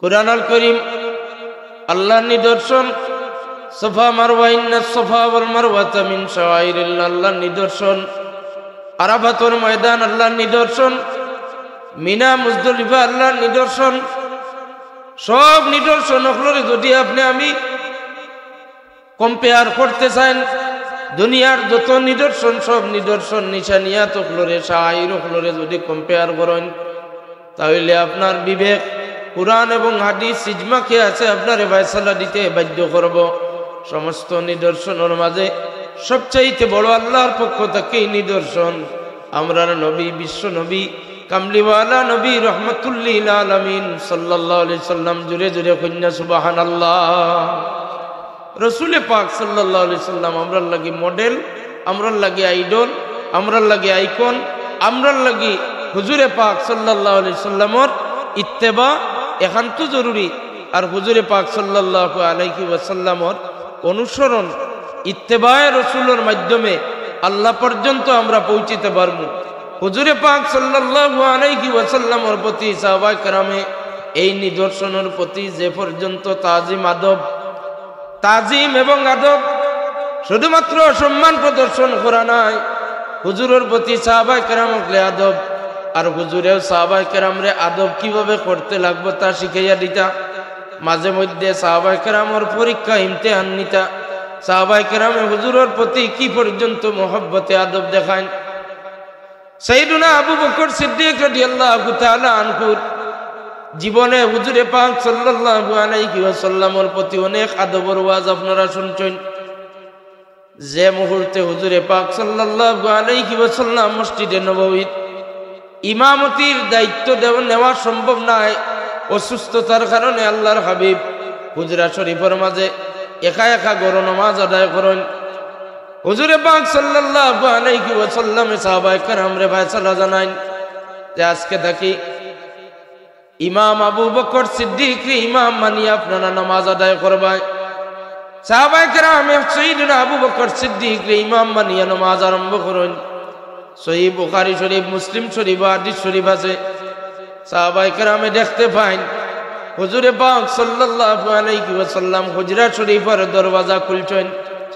কুরআনুল কারীম আল্লাহর নিদর্শন, সফা মারওয়া ইন্নাস সফা ওয়াল মারওয়াতা মিন শাআইরিল্লাহ আল্লাহর নিদর্শন, আরাফাতুর ময়দান আল্লাহর নিদর্শন, মিনা মুজদলিফা আল্লাহর নিদর্শন। সব নিদর্শন হলরে যদি আপনি আমি কম্পেয়ার করতে চান, দুনিয়ার যত নিদর্শন সব নিদর্শন নিশানিয়াত হলরে শাআইর হলরে যদি কম্পেয়ার করেন, তাহলে আপনার বিবেক কুরআন এবং হাদিস ইজমাকে আছে আপনারে ফয়সালা দিতে বাধ্য করব। সমস্ত নিদর্শনের মাঝে সবচাইতে বড় আল্লাহর পক্ষ থেকে নিদর্শন আমরার নবী, বিশ্ব নবী, কামলিওয়ালা নবী রহমাতুল্লিল আলামিন সাল্লাল্লাহু আলাইহি সাল্লাম। জুড়ে জুড়ে কন্যা সুবহানাল্লাহ। রসুলে পাক সাল্লাল্লাহু আলাইহি সাল্লাম আমরার লাগি মডেল, আমরার লাগি আইডল, আমরার লাগি আইকন, আমরার লাগি হুজুরে পাক সাল্লাল্লাহু আলাইহি সাল্লামর ইত্তেবা একান্ত জরুরি। আর হুজুরে পাক সাল্লাল্লাহু আলাইহি ওয়াসাল্লামর অনুসরণ ইত্তেবায়ে রসুলের মাধ্যমে আল্লাহ পর্যন্ত আমরা পৌঁছিতে পারব। হুজুরে পাক সাল্লাল্লাহু আলাইহি ওয়াসাল্লামর প্রতি সাহাবায়ে কেরামে এই নিদর্শনের প্রতি যে পর্যন্ত তাজিম এবং আদব শুধুমাত্র সম্মান প্রদর্শন করা নয়, হুজুরের প্রতি সাহাবায়ে কেরামকে আদব, আর হুজুরেও সাহাবায়ে কেরামরে আদব কিভাবে করতে লাগবে তা শিখাইয়া দিতা। মাঝে মধ্যে সাহাবায়ে কেরামর পরীক্ষা ইমতিহান নিতা। সাহাবায়ে কেরামে হুজুরের প্রতি কি পর্যন্ত মহব্বতে আদব দেখায়। সাইয়েদুনা আবু বকর সিদ্দিক রাদিয়াল্লাহু তাআলা আনহু জীবনে হুজুরে পাক সাল্লাল্লাহু আলাইহি ওয়াসাল্লামের প্রতি অনেক আদবের ওয়াজ আপনারা শুনছেন। যে মুহূর্তে হুজুরে পাক সাল্লাল্লাহু আলাইহি ওয়াসাল্লাম মসজিদে নববীর ইমামতির দায়িত্ব নেওয়া সম্ভব নয়, অসুস্থতার কারণে আল্লাহর হাবিব হুজরা শরীফের মাঝে একা একা গড় নামাজ আদায় করেন। হুজুরে পাক সাল্লাল্লাহু আলাইহি ওয়াসাল্লাম সাহাবায়ে কেরামরে ফয়সালা জানান যে আজকে থাকি ইমাম আবু বকর সিদ্দিক ইমাম মানিয়া আপনারা নামাজ আদায় করবেন। সাহাবায়ে কেরাম সাইয়েদনা আবু বকর সিদ্দিক ইমাম মানিয়া নামাজ আরম্ভ করেন। সহিহ বুখারী শরীফ, মুসলিম শরীফ, হাদিস শরীফ আছে। সাহাবায়ে কেরামে দেখতে পান হুজুরে পাক সাল্লাল্লাহু আলাইহি ওয়াসাল্লাম হুজরা শরীফের দরওয়াজা খুলছেন।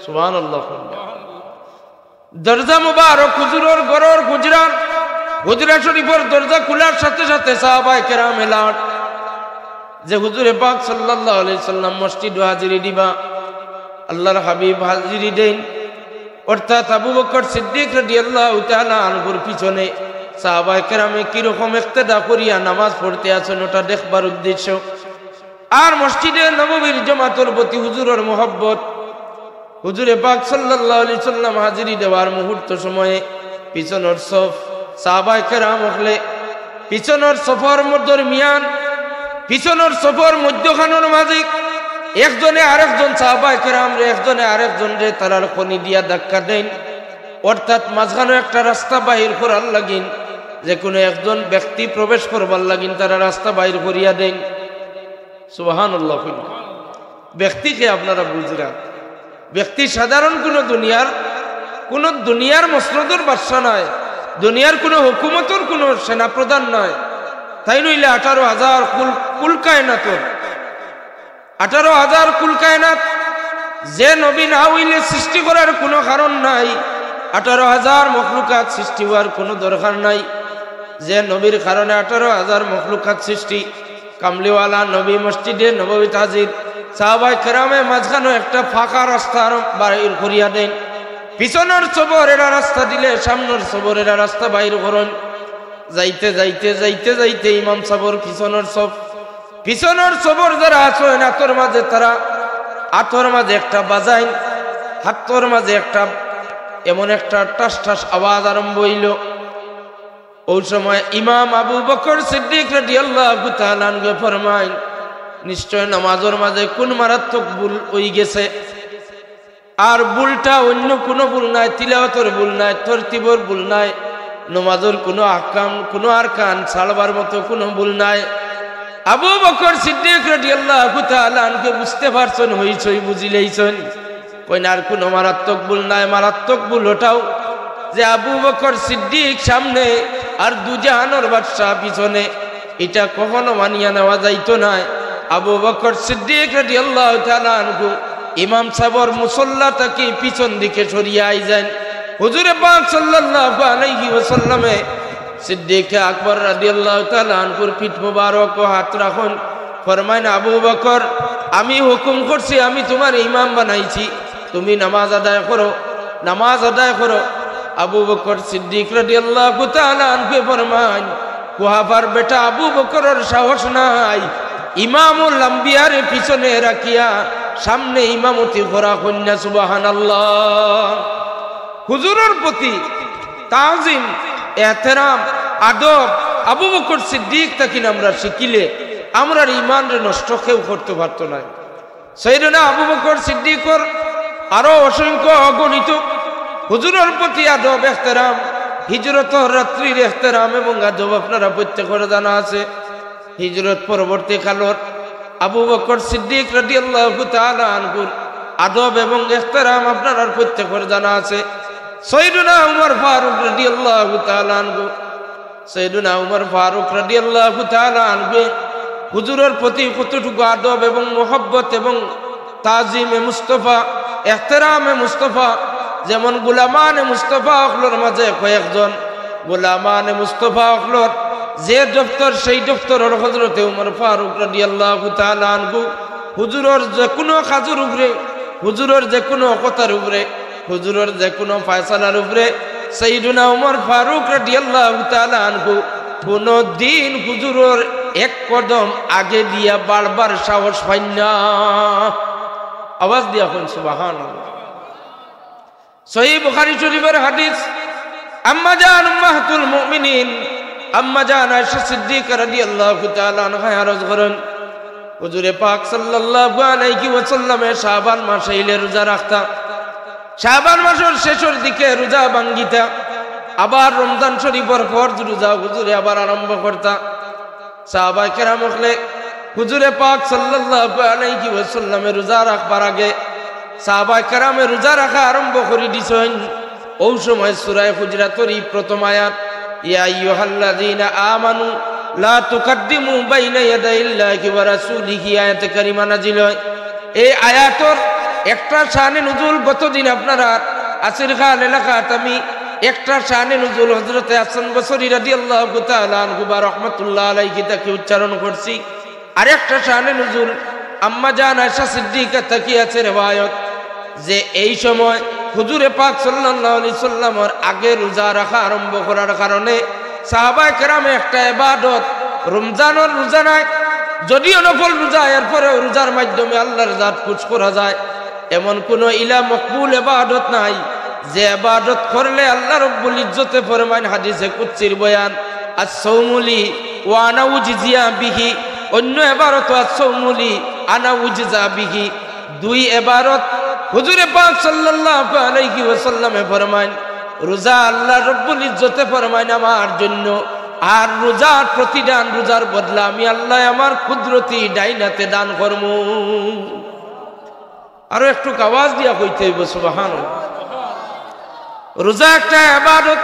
সুবহানাল্লাহ। দরজা মুবারক হুজুরের ঘরের হুজরা শরীফের দরজা খোলার সাথে সাথে সাহাবায়ে কেরাম এলান যে হুজুরে পাক সাল্লাল্লাহু আলাইহি সাল্লাম মসজিদ হাজিরি দিবা। আল্লাহর হাবিব হাজিরি দেন, অর্থাৎ আবু বকর সিদ্দিক রাদিয়াল্লাহু তাআলা আনহুর পিছনে সাহাবায়ে কেরামে কিরকম ইক্তেদা করিয়া নামাজ পড়তে আছেন ওটা দেখবার উদ্দেশ্য। আর মসজিদে নববীর জামাতের প্রতি হুজুরের মহব্বত। হুজুরে পাক সাল্লাল্লাহু আলাইহি সাল্লাম হাজিরি দেওয়ার মুহূর্ত সময়ে পিছনের সফ সাহাবায়ে কেরাম হলে পিছনের সফর দরমিয়ান পিছনের সফর মধ্যখানের মাঝে একজনে আরেকজন সাহাবায়ে কেরামরে একজনে আরেকজনরে তারার খনি দিয়া ধাক্কা দেন, অর্থাৎ মাঝখানে একটা রাস্তা বাহির করার লাগিন, যে কোনো একজন ব্যক্তি প্রবেশ করবার লাগিন তারা রাস্তা বাহির করিয়া দেন। সুবহানাল্লাহ। ব্যক্তিকে আপনারা বুঝলেন, ব্যক্তি সাধারণ কোন দুনিয়ার মসনদর বাদশা নয়, দুনিয়ার কোন হুকুমতর কোন সেনাপ্রধান নয়। তাই নইলে 18,000 কুল কায়নাতর 18,000 কুল কায়নাত যে নবী না হইলে সৃষ্টি করার কোনো কারণ নাই, 18,000 মখলুকাত সৃষ্টি হওয়ার কোনো দরকার নাই। যে নবীর কারণে 18,000 মখলুকাত সৃষ্টি, কামলিওয়ালা নবী মসজিদে নববী হাজির। সাহাবায়ে কেরামে মাঝখানে একটা ফাঁকা রাস্তা বাইর করিয়া দেন। পিছনের সবর এরা রাস্তা দিলে সামনের সবর এরা রাস্তা বাইর করেন। যাইতে যাইতে যাইতে যাইতে ইমাম সাবর পিছনের সবর যারা আছেন হাতর মাঝে তারা হাতর মাঝে একটা বাজাইন, হাতর মাঝে একটা এমন একটা টাস টাস আওয়াজ আরম্ভ হইল। ওই সময় ইমাম আবু বকর সিদ্দিক রাদিয়াল্লাহু তাআলা আনহু ফরমায় নিশ্চয় নামাজের মাঝে কোন মারাত্মক ভুল হয়ে গেছে। আর ভুলটা অন্য কোনো ভুল নাই, তিলাওয়াতের ভুল নাই, তরতিবর ভুল নাই, নামাজের কোনো আহকাম কোনো আরকান ছাড়বার মতো কোনো ভুল নাই। আবু বকর সিদ্দিক রাদিয়াল্লাহু তাআলা আনহু বুঝতে পারছেন, হইছই বুঝিলেইছেন, কই আর কোনো মারাত্মক ভুল নাই। মারাত্মক ভুল ওটাও যে আবু বকর সিদ্দিক সামনে আর দুজাহানের বাদশা পিছনে, এটা কখনো মানিয়া নেওয়া যাইতো না। আবু বকর সিদ্দিক রাদিয়াল্লাহু তাআলা আনহু ইমাম সাহেবর মুসল্লা থেকে পিছন দিকে সরিয়ে আইছেন। হুজুরে পাক সাল্লাল্লাহু আলাইহি ওয়াসাল্লামে সিদ্দিক আকবর রাদিয়াল্লাহু তাআলা আনহুর পিঠ মোবারক ও হাত রাখুন, ফরমাইন আবু বকর আমি হুকুম করছি, আমি তোমার ইমাম বানাইছি, তুমি নামাজ আদায় করো, নামাজ আদায় করো। আবু বকর সিদ্দিক রাদিয়াল্লাহু তাআলা আনহু ফরমাইন কুহাফার বেটা আবু বকরের সাহস নাই ইমামুল আম্বিয়ার পিছনে রাখিয়া সামনে ইমামতি করা। কন্যা সুবহানাল্লাহ। হুজুরের প্রতি তাজিম, এহতেরাম, আদব আবু বকর সিদ্দিক তাকে আমরা শিখিলে আমরা ইমান নষ্ট কেউ করতে পারতো না। সাইয়েদনা আবু বকর সিদ্দিকর আরো অসংখ্য অগণিত হুজুরের প্রতি আদব, এহতেরাম, হিজরত রাত্রির এহতেরাম এবং আদব আপনারা প্রত্যেকের জানা আছে। হিজরত পরবর্তী কালত আবু বকর সিদ্দিক রাদিয়াল্লাহু তাআলা আনহুর আদব এবং এহতেরাম আপনারা প্রত্যেকের জানা আছে। সাইয়েদনা উমর ফারুক রাদিয়াল্লাহু তাআলা আনহু, সাইয়েদনা উমর ফারুক রাদিয়াল্লাহু তাআলা আনহু হুজুরের প্রতি কতটুকু আদব এবং মোহব্বত এবং তাজিমে মুস্তফা, এহতেরামে মুস্তফা, যেমন গুলামানে মুস্তফা অখলোর মাঝে কয়েকজন গুলামানে মুস্তফা অখলোর যে দপ্তর সেই দপ্তরের হযরতে উমর ফারুক রাদিয়াল্লাহু তাআলা আনহু হুজুরের যে কোনো কাজের উপরে, হুজুরের যে কোনো কথার উপরে, হুজুরের যে কোনো ফয়সালার উপরে সাইয়েদনা উমর ফারুক রাদিয়াল্লাহু তাআলা আনহু কোনো দিন হুজুরের এক কদম আগে দিয়া বারবার সাহস পাই না। আওয়াজ দিয়া কোন সুবহানাল্লাহ। সহিহ বুখারী শরীফের হাদিস, আম্মা জান উম্মাহাতুল মুমিনিন আম্মা জান আয়েশা সিদ্দিকা রাদিয়াল্লাহু তাআলা আনহা আরজ করেন হুজুরে পাক সাল্লাল্লাহু আলাইহি ওয়াসাল্লামে শাবান মাসে ইলে রোজা রাখতা, শাবান মাসের শেষের দিকে রোজা ভাঙ্গিতা, আবার রমজান শরীফের ফরজ রোজা হুজুরে আবার আরম্ভ করতা। সাহাবায়ে কেরাম হলে হুজুরে পাক সাল্লাল্লাহু আলাইহি ওয়াসাল্লামে রোজা রাখবার আগে সাহাবায়ে কেরামে রোজা রাখা আরম্ভ করে দিছেন। ওই সময় সূরা হুজরাতের প্রথম আয়াত ইয়া আইয়ুহাল্লাযীনা আমানু লা তুকদ্দিমু বাইনা ইয়াদাইল্লাহি ওয়া রাসূলিহি আয়াতে কারিমা নাজিল হয়। এই আয়াতের একটা শানে নুজুল গতদিন আপনারা আসির খান এলাকাত আমি একটা শানে নুজুল হযরতে হাসান বসরি রাদিয়াল্লাহু তাআলা আনহু বা রাহমাতুল্লাহ আলাইহি তাকে উচ্চারণ করছি। আর একটা শানে নুজুল আম্মা জান আয়েশা সিদ্দিকা তাকি আছে riwayat যে এই সময় হুজুরে পাক সাল্লাল্লাহু আলাইহি সাল্লামের আগে রোজা রাখা আরম্ভ করার কারণে সাহাবায়ে কেরামে একটা ইবাদত রমজানের রোজা নাই, যদিও নফল রোজা, এরপরে রোজার মাধ্যমে আল্লাহর জাত খুশ করা যায় এমন কোন ইলা মকবুল ইবাদত নাই যে ইবাদত করলে আল্লাহ রাব্বুল ইজ্জতে ফরমান হাদিসে কুদসির বয়ান আস-সাওমুলি ওয়া আনা উজজিয়া বিহি, অন্য ইবাদত আস-সাওমুলি আনা উজজা বিহি। দুই ইবাদত হুজুরে পাক সাল্লাল্লাহু আলাইহি ওয়াসাল্লামে ফরমান রোজা আল্লাহ রাব্বুল ইজ্জতে ফরমান আমার জন্য, আর রোজার প্রতিদান, রোজার বদলা আমি আল্লাহ আমার কুদরতি ডাইনাতে দান করব। আরো একটু আওয়াজ দিয়া কইতে হইব সুবহানাল্লাহ। রোজা একটা ইবাদত,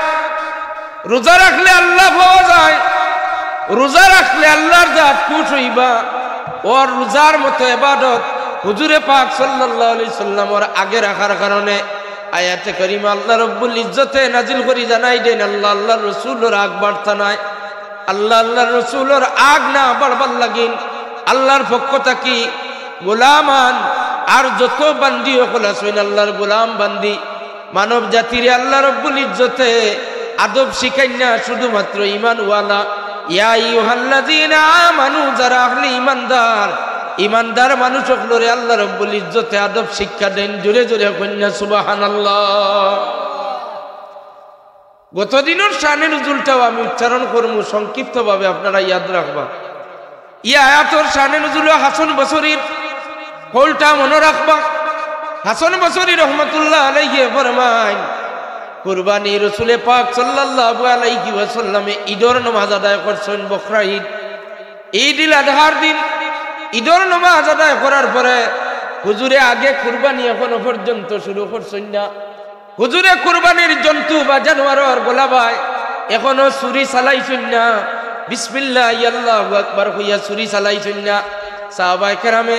রোজা রাখলে আল্লাহ পাওয়া যায়, রোজা রাখলে আল্লাহর জাত খুশ হইবা। ওর রোজার মতো ইবাদত হুজুরে পাক সাল্লাল্লাহু আলাইহি সাল্লামের আগে রাখার কারণে আয়াতে কারিমা আল্লাহ রাব্বুল ইজ্জতে নাজিল করি জানাই দেন আল্লাহ আল্লাহর রাসূলের আগ বাড়তা নাই, আল্লাহ আল্লাহর রাসূলের আগ না বাড়বার লাগিন আল্লাহর পক্ষ থেকে গোলামান আর যত বান্দি হল আছেন আল্লাহর গোলাম বান্দি মানব জাতির আল্লাহ রাব্বুল ইজ্জতে আদব শিখাই না শুধুমাত্র ঈমানওয়ালা। ইয়া আইয়ুহাল্লাযীনা আমানু, যারা আহলে ঈমানদার, ঈমানদার মানুষ হলরে আল্লাহ রাব্বুল ইজ্জতে আদব শিক্ষা দেন। জোরে জোরে কন্যা সুবহানাল্লাহ। গতদিনের শানে নুজুলটাও আমি উচ্চারণ করব সংক্ষিপ্তভাবে, আপনারা ইয়াদ রাখবা। ইয়া আয়াতের শানে নুজুল হাসান বসরির কলটা মনে রাখবা। হাসান বসরি রহমাতুল্লাহ আলাইহি ফরমায় কুরবানি রাসূল পাক সাল্লাল্লাহু আলাইহি ওয়াসাল্লামে ঈদের নামাজ আদায় করছেন, বকরা ঈদ, ঈদুল আযহার দিন ঈদের নামাজ আদায় করার পরে হুজুরে আগে কুরবানি এখনো পর্যন্ত শুরু করছেন না। হুজুরে কুরবানির জন্তু বা জানোয়ারের গোলাবায় এখনো ছুরি চালাইছেন না, বিসমিল্লাহ আল্লাহু আকবার কইয়া ছুরি চালাইছেন না। সাহাবায়ে কেরামে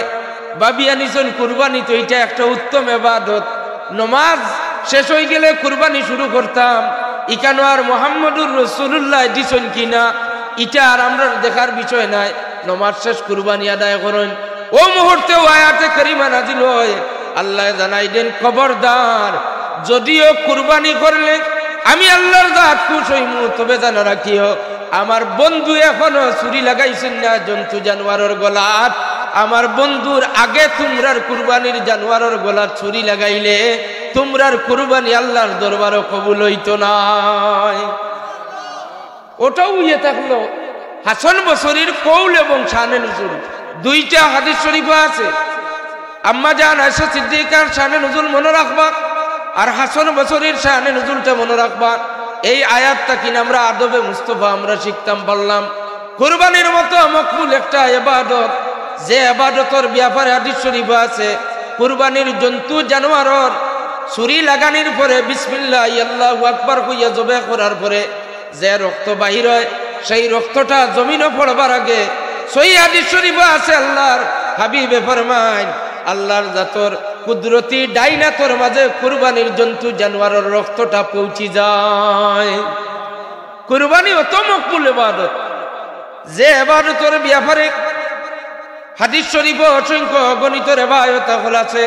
ভাবিয়া নিছেন কুরবানি তো এটা একটা উত্তম ইবাদত। নমাজ শেষ হয়ে গেলে কুরবানি শুরু করতাম। ইকানো আর মুহাম্মদুর রাসূলুল্লাহ দিছেন কিনা এটা আর আমরা দেখার বিষয় নাই। নমাজ শেষ কুরবানি আদায় করেন। ও মুহূর্তে আয়াতে কারিমা নাজিল হয়, আল্লাহ জানাই দেন খবরদার যদিও কুরবানি করলে আমি আল্লাহর জাত খুশ হইমু, তবে জানা রাখিও আমার বন্ধু এখনো ছুরি লাগাইছেন না জন্তু জানোয়ারের গলাত। আমার বন্ধুর আগে তোমরার কুরবানির জানোয়ারের গলাত ছুরি লাগাইলে তোমরার কুরবানি আল্লাহর দরবারে কবুল হইতো না। ওটাও ইয়ে থাকলো হাসান বসরির কৌল এবং শানে নুজুল দুইটা হাদিস শরীফ আছে। আম্মা জান আয়েশা সিদ্দিকার শানে নুজুল মনে রাখবা আর হাসান বসরির শানে নুজুলটা মনে রাখবা। এই আয়াতটা কিনা আমরা আদবে মুস্তফা আমরা শিখতাম পারলাম। কুরবানির মতো মকবুল একটা ইবাদত, যে ইবাদতের ব্যাপারে হাদিস শরীফ আছে কুরবানির জন্তু জানোয়ারের ছুরি লাগানির পরে বিসমিল্লাহ আল্লাহু আকবার কইয়া জবাই করার পরে যে রক্ত বাহির হয় সেই রক্তটা জমিনে পড়বার আগে সহিহ হাদিস শরীফ আছে আল্লাহর হাবিবে ফরমায় আল্লাহর জাতর কুদরতি ডাইনাতর মাঝে কুরবানির জন্তু জানোয়ারের রক্তটা পৌঁছি যায়। কুরবানি অত মকবুল ইবাদত, যে ইবাদতের ব্যাপারে হাদিস শরীফ অসংখ্য গণিত রিওয়ায়াত আছে।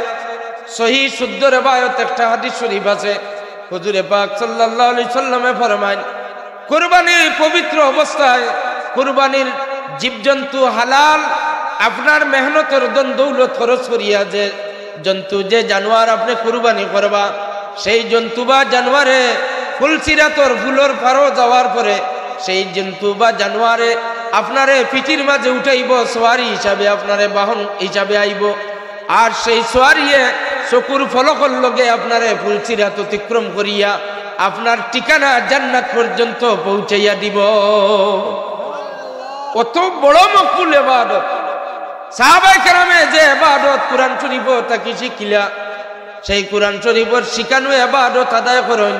সহিহ শুদ্ধ রিওয়ায়াত একটা হাদিস শরীফ আছে। হুজুরে পাক সাল্লাল্লাহু আলাইহি সাল্লামে ফরমায় কুরবানির পবিত্র অবস্থায় কুরবানির জীবজন্তু হালাল আপনার মেহনতের ধন দৌলত খরচ করিয়া যে জন্তু যে জানোয়ার আপনি কুরবানি করবা সেই জন্তু বা জানোয়ারে ফুলসিরাতর ফুলর ফারো যাওয়ার পরে সেই জন্তু বা জানোয়ারে আপনারে পিঠির মাঝে উঠাইব, সোয়ারি হিসাবে আপনারে বাহন হিসাবে আইব। আর সেই সোয়ারিয়ে চকুর ফলকর লগে আপনারে ফুলসিরাত অতিক্রম করিয়া আপনার ঠিকানা জান্নাত পর্যন্ত পৌঁছাইয়া দিব। কত বড় মকবুল ইবাদত। সাহাবায়ে কেরামে যে ইবাদত কুরআন শরীফ তাকি শিখিলা সেই কুরআন শরীফের শিখানো ইবাদত আদায় করেন।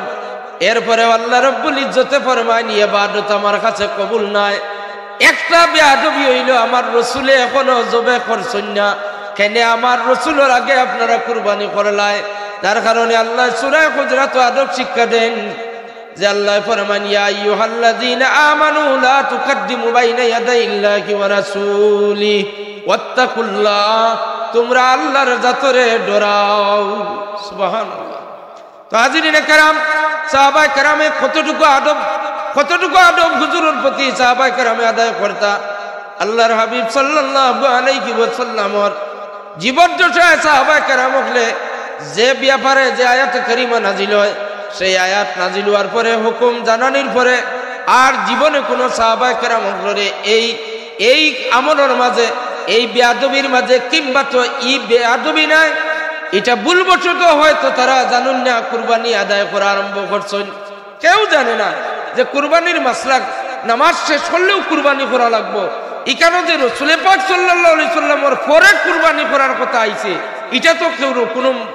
এরপরে আল্লাহ রাব্বুল ইজ্জতে ফরমায় ইবাদত আমার কাছে কবুল নাই। একটা বেয়াদবি হইল আমার রাসূলে এখনো জবে করছেন না, কেন আমার রাসূলের আগে আপনারা কুরবানি করলাই। তার কারণে আল্লাহ সূরা হুজরাত আদব শিক্ষা দেন যে আল্লাহ ফরমান ইয়া আইয়ুহাল্লাযীনা আমানু লা তুকদ্দিমু বাইনা ইয়াদাইল্লাহি ওয়া রাসূলি ওয়াত্তাকুল্লাহ, তোমরা আল্লাহর জাতরে ডরাও। সুবহানাল্লাহ। তো হাজিরিনে কেরাম, সাহাবায়ে কেরামে কতটুকু আদব হুজুরের প্রতি সাহাবায়ে কেরামে আদায় করতা। আল্লাহর হাবিব সাল্লাল্লাহু আলাইহি ওয়াসাল্লামর জীবদ্দশায় সাহাবায়ে কেরাম হলে যে ব্যাপারে যে আয়াত কারিমা নাজিল হয় সেই আয়াত নাজিল হওয়ার পরে হুকুম জানানির পরে আর জীবনে কোনো সাহাবায়ে কেরাম হলে এই আমলের মাঝে এই বেয়াদবির মাঝে কিংবা তো ই বেয়াদবি নাই, এটা ভুলবশত হয়তো তারা জানুন না কুরবানি আদায় করা আরম্ভ করছেন। কেউ জানে না যে কুরবানির মাসলাক নামাজ শেষ করলেও কুরবানি করা লাগবো। এখানে যে রাসূল পাক সাল্লাল্লাহু আলাইহি সাল্লামের পরে কুরবানি করার কথা আইছে এটা তো কেউ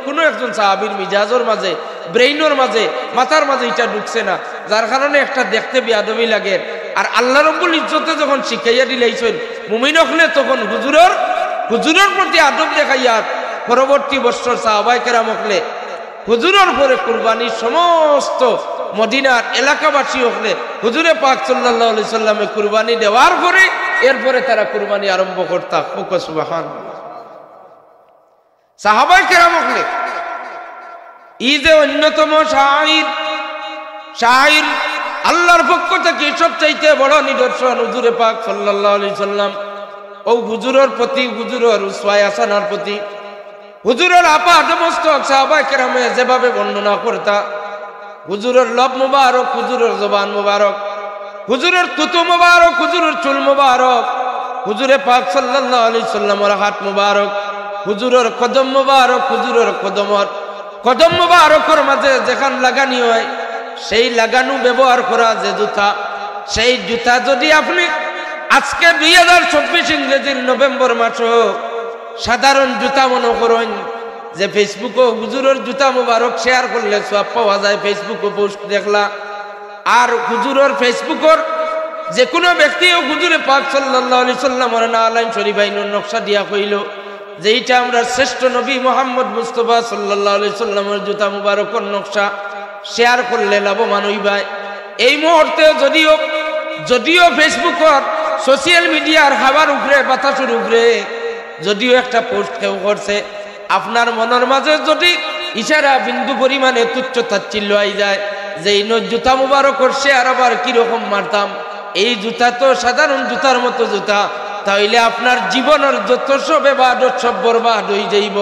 কোনো একজন সাহাবীর মিজাজের মাঝে ব্রেইনের মাঝে মাথার মাঝে এটা ঢুকছে না, যার কারণে একটা দেখতে বেয়াদবি লাগে। আর আল্লাহ রাব্বুল ইজ্জতে যখন শিখাইয়া দিলাইছেন মুমিন হলে তখন হুজুরের প্রতি আদব দেখাইয়া পরবর্তী বছর সাহাবায়ে কেরাম হলে হুজুরের পরে কুরবানির সমস্ত মদিনার এলাকাবাসী হলে হুজুরে পাক সাল্লাল্লাহু আলাইহি সাল্লামে কুরবানি দেওয়ার পরে এরপরে তারা কুরবানি আরম্ভ করতা। সুবহানাল্লাহ। সাহাবায়ে কেরাম হলে ঈদে অন্যতম শাইর আল্লাহর পক্ষ থেকে সবচাইতে বড় নিদর্শন হুজুরে পাক সাল্লাল্লাহু আলাইহি সাল্লাম ও হুজুরের প্রতি হুজুরের উসওয়ায়ে হাসানার প্রতি হুজুরের আপাদমস্তক সাহাবায়ে কেরামে যেভাবে বর্ণনা করতা, হুজুরের লব মুবারক, হুজুরের জবান মুবারক, হুজুরের তুতু মুবারক, হুজুরের চুল মুবারক, হুজুরে পাক সাল্লাল্লাহু আলাইহি সাল্লামের হাত মুবারক, হুজুরের কদম মুবারক, হুজুরের কদম মুবারকের মাঝে যেখান লাগানি হয় সেই লাগানো ব্যবহার করা যে জুতা, সেই জুতা যদি আপনি আজকে 2024 ইংরেজির নভেম্বর মাস সাধারণ জুতা মনে করেন যে ফেসবুকে হুজুরের জুতা মুবারক শেয়ার করলে সওয়াব পাওয়া যায়, ফেসবুকে পোস্ট দেখলা। আর হুজুরের ফেসবুকের যে কোনো ব্যক্তি হুজুরে পাক সাল্লাল্লাহু আলাইহি সাল্লামের নালাইন শরীফাইনের নকশা দিয়া কইল যে এইটা আমরা শ্রেষ্ঠ নবী মুহাম্মদ মুস্তাফা সাল্লাল্লাহু আলাইহি সাল্লামের জুতা মুবারকের নকশা শেয়ার করলে লাভবান হইবাই। এই মুহূর্তে যদিও ফেসবুকর সোশ্যাল মিডিয়ার হাওয়ার উপরে বাতাসের উপরে যদিও একটা পোস্ট কেউ করছে, আপনার মনের মাঝে যদি ইশারা বিন্দু পরিমাণে তুচ্ছ তাচ্ছিল্য আই যায় যে এই জুতা মুবারক করছে আর আবার কিরকম মারতাম, এই জুতা তো সাধারণ জুতার মতো জুতা, তাইলে আপনার জীবনের যত সব ইবাদত সব বরবাদ হয়ে যাইব।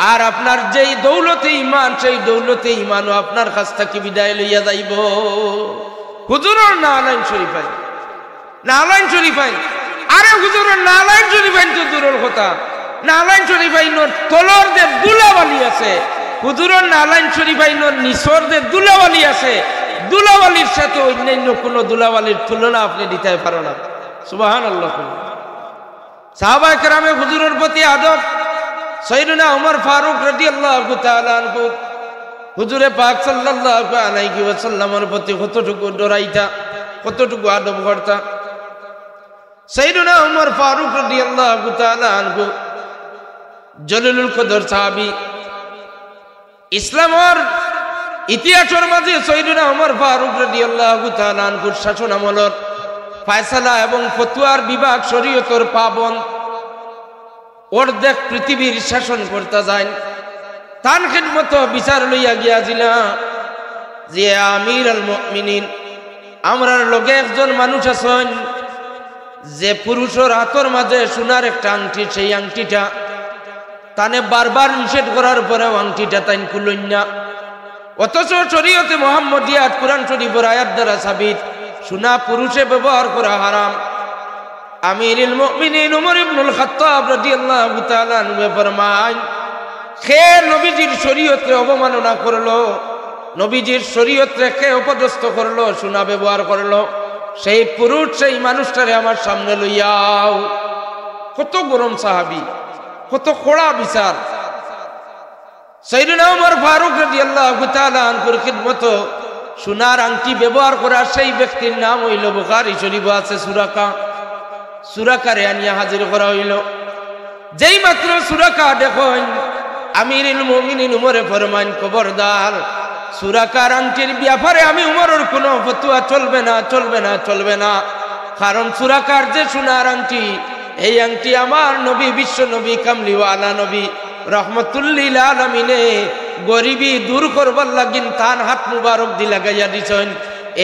আর আপনার যেই দৌলতে ঈমান সেই দৌলতে ঈমানও আপনার কাছ থেকে বিদায় লইয়া যাইব। হুজুরের নালাইন শরীফাই, নালাইন শরীফাই, আরে হুজুরের নালাইন শরীফাই তো দূরের কথা, নালাইন শরীফাইনোর তলর যে দুলাবালি আছে, হুজুরের নালাইন শরীফাইনোর নিচর যে দুলাবালি আছে, দুলাবালির সাথে অন্যান্য কোনো দুলাবালির তুলনা আপনি দিতে পারো না। সুবহানাল্লাহ। সাহাবায়ে কেরামে হুজুরের প্রতি আদব, সাইয়েদনা ওমর ফারুক রাদিয়াল্লাহু তাআলা আনহু হুজুরে পাক সাল্লাল্লাহু আলাইহি ওয়াসাল্লামের প্রতি কতটুকু ডরাইতা, কতটুকু আদব করতা। সাইয়েদনা ওমর ফারুক রাদিয়াল্লাহু তাআলা আনহু জলিলুল কদর সাহাবী। ইসলামের ইতিহাসের মাঝে সাইয়েদনা ওমর ফারুক রাদিয়াল্লাহু তাআলা আনহুর শাসন আমলের ফয়সালা এবং ফতোয়ার বিভাগ শরীয়তের পাবন অর্ধেক পৃথিবীর শাসন করতে যায়। তান খিদমত বিচার লইয়া গিয়াছিলা যে আমির আল মুমিনিন, আমরার লগে একজন মানুষ আছেন যে পুরুষের হাতের মাঝে সোনার একটা আংটি, সেই আংটিটা তানে বারবার নিষেধ করার পরেও আংটিটা তাই খুলুন না, অথচ শরীয়তে মুহাম্মদিয়াত কুরআন শরীফের আয়াত দ্বারা সাবিত সোনা পুরুষে ব্যবহার করা হারাম। আমিরুল মুমিনিন ওমর ইবনুল খাত্তাব রাদিয়াল্লাহু তাআলা আনহু ফরমায়, কে নবীজির শরীয়তকে অবমাননা করলো, নবীজির শরীয়তকে কে অপদস্থ করলো, সোনা ব্যবহার করলো, সেই পুরুষ সেই মানুষটারে আমার সামনে লইয়াও। কত গরম সাহাবী, কত কড়া বিচার। সাইয়েদনা ওমর ফারুক রাদিয়াল্লাহু তাআলা আনহুর খিদমত সোনার আংটি ব্যবহার করা সেই ব্যক্তির নাম হইল, বুখারী শরীফে আছে, সুরাকা। সুরাকারে আনিয়া হাজির করা হইল। যেই মাত্র সুরাকা দেখেন আমিরুল মুমিনিন উমরে ফরমান, খবরদার সুরাকার আংটির ব্যাপারে আমি উমরের কোনো ফতোয়া চলবে না, চলবে না, চলবে না। কারণ সুরাকার যে সোনার আংটি, এই আংটি আমার নবী, বিশ্ব নবী, কামলিওয়ালা নবী রহমতুল্লিল আলামিনে গরিবী দূর করবার লাগিন তান হাত মুবারক দি লাগাইয়া দিছেন।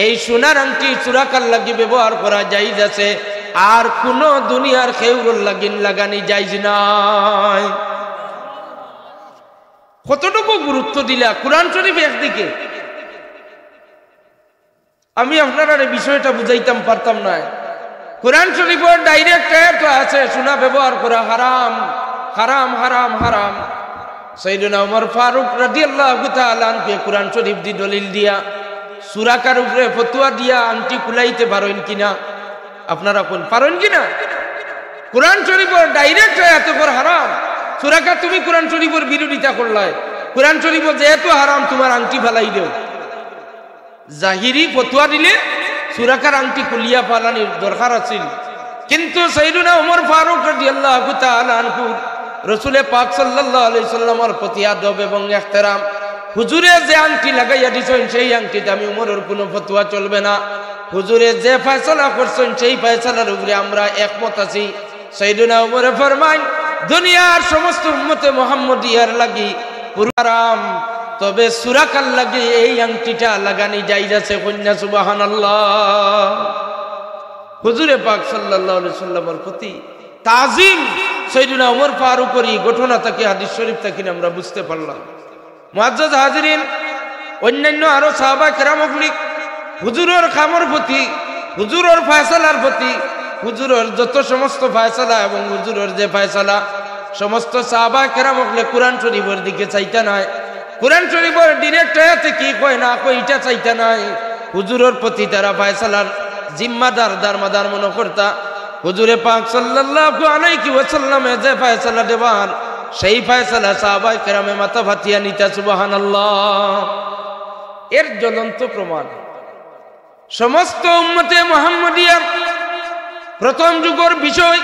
এই সোনার আংটি সুরাকার লাগি ব্যবহার করা জায়েজ আছে, আর কোন দুনিয়ার খেউরুল লাগিন লাগানি জায়েজ নাই। কতটুকু গুরুত্ব দিলা কুরআন শরীফ একদিকে। আমি আপনারা এই বিষয়টা বুঝাইতাম পারতাম না। কুরআন শরীফের ডাইরেক্ট আয়াত আছে সোনা ব্যবহার করা হারাম, হারাম, হারাম, হারাম। সাইয়েদনা ওমর ফারুক রাদিয়াল্লাহু তাআলা আনহু কুরআন শরীফ দি দলিল দিয়া সুরাকার উপরে ফতোয়া দিয়া আংটি খুলাইতে পারেন কিনা? আপনারা কোন পারেন কিনা? কুরআন শরীফের ডাইরেক্ট আয়াত কর হারাম, সুরাকা তুমি কুরআন শরীফের বিরোধিতা করলাই, কুরআন শরীফ যেহেতু হারাম তোমার আংটি ফালাই দেও। জাহিরি ফতোয়া দিলে সুরাকার আংটি খুলিয়া ফালানির দরকার আছিল, কিন্তু সাইয়েদনা ওমর ফারুক রাদিয়াল্লাহু তাআলা আনহু রাসূল পাক সাল্লাল্লাহু আলাইহি সাল্লামের প্রতি আদব এবং ইহতিরাম, হুজুরে যে আংটি লাগাইয়া দিছেন সেই আংটিতে আমি উমরের কোনো ফতোয়া চলবে না। হুজুরে যে ফয়সালা করছেন সেই ফয়সালার উপরে আমরা একমত আছি। সাইয়েদনা ওমর ফরমান, দুনিয়ার সমস্ত উম্মতে মুহাম্মদিয়ার লাগি পুরো হারাম, তবে সুরাকার লাগি এই আংটিটা লাগানি জায়েজ আছে। কন্যা সুবহানাল্লাহ। হুজুরে পাক সাল্লাল্লাহু আলাইহি সাল্লামের প্রতি তাজিম সাইয়েদনা ওমর ফারুকের এই ঘটনা থেকে হাদিস শরীফ থেকে আমরা বুঝতে পারলাম। মুআজ্জাজ হাজিরিন, অন্যান্য আরো সাহাবা কেরামগুলি হুজুরের কামের প্রতি, হুজুরের ফয়সালার প্রতি, হুজুরের যত সমস্ত ফয়সালা এবং হুজুরের যে ফয়সালা সমস্ত সাহাবা কেরামগুলি কুরআন শরীফের দিকে চাইতা নাই, কুরআন শরীফের ডিরেক্ট আয়াতে কি কয় না কয় এটা চাইতা নাই। হুজুরের প্রতি তারা ফয়সালার জিম্মাদার দারমাদার মনে করতা। হুজুরে পাক সাল্লাল্লাহু আলাইহি ওয়াসাল্লামে যে ফয়সালা দেবার সেই ফয়সালা সাহাবায়ে কেরামে মাথা ফাটিয়া নিতা। সুবহানাল্লাহ। এর জ্বলন্ত প্রমাণ সমস্ত উম্মতে মুহাম্মদিয়া প্রথম যুগের বিষয়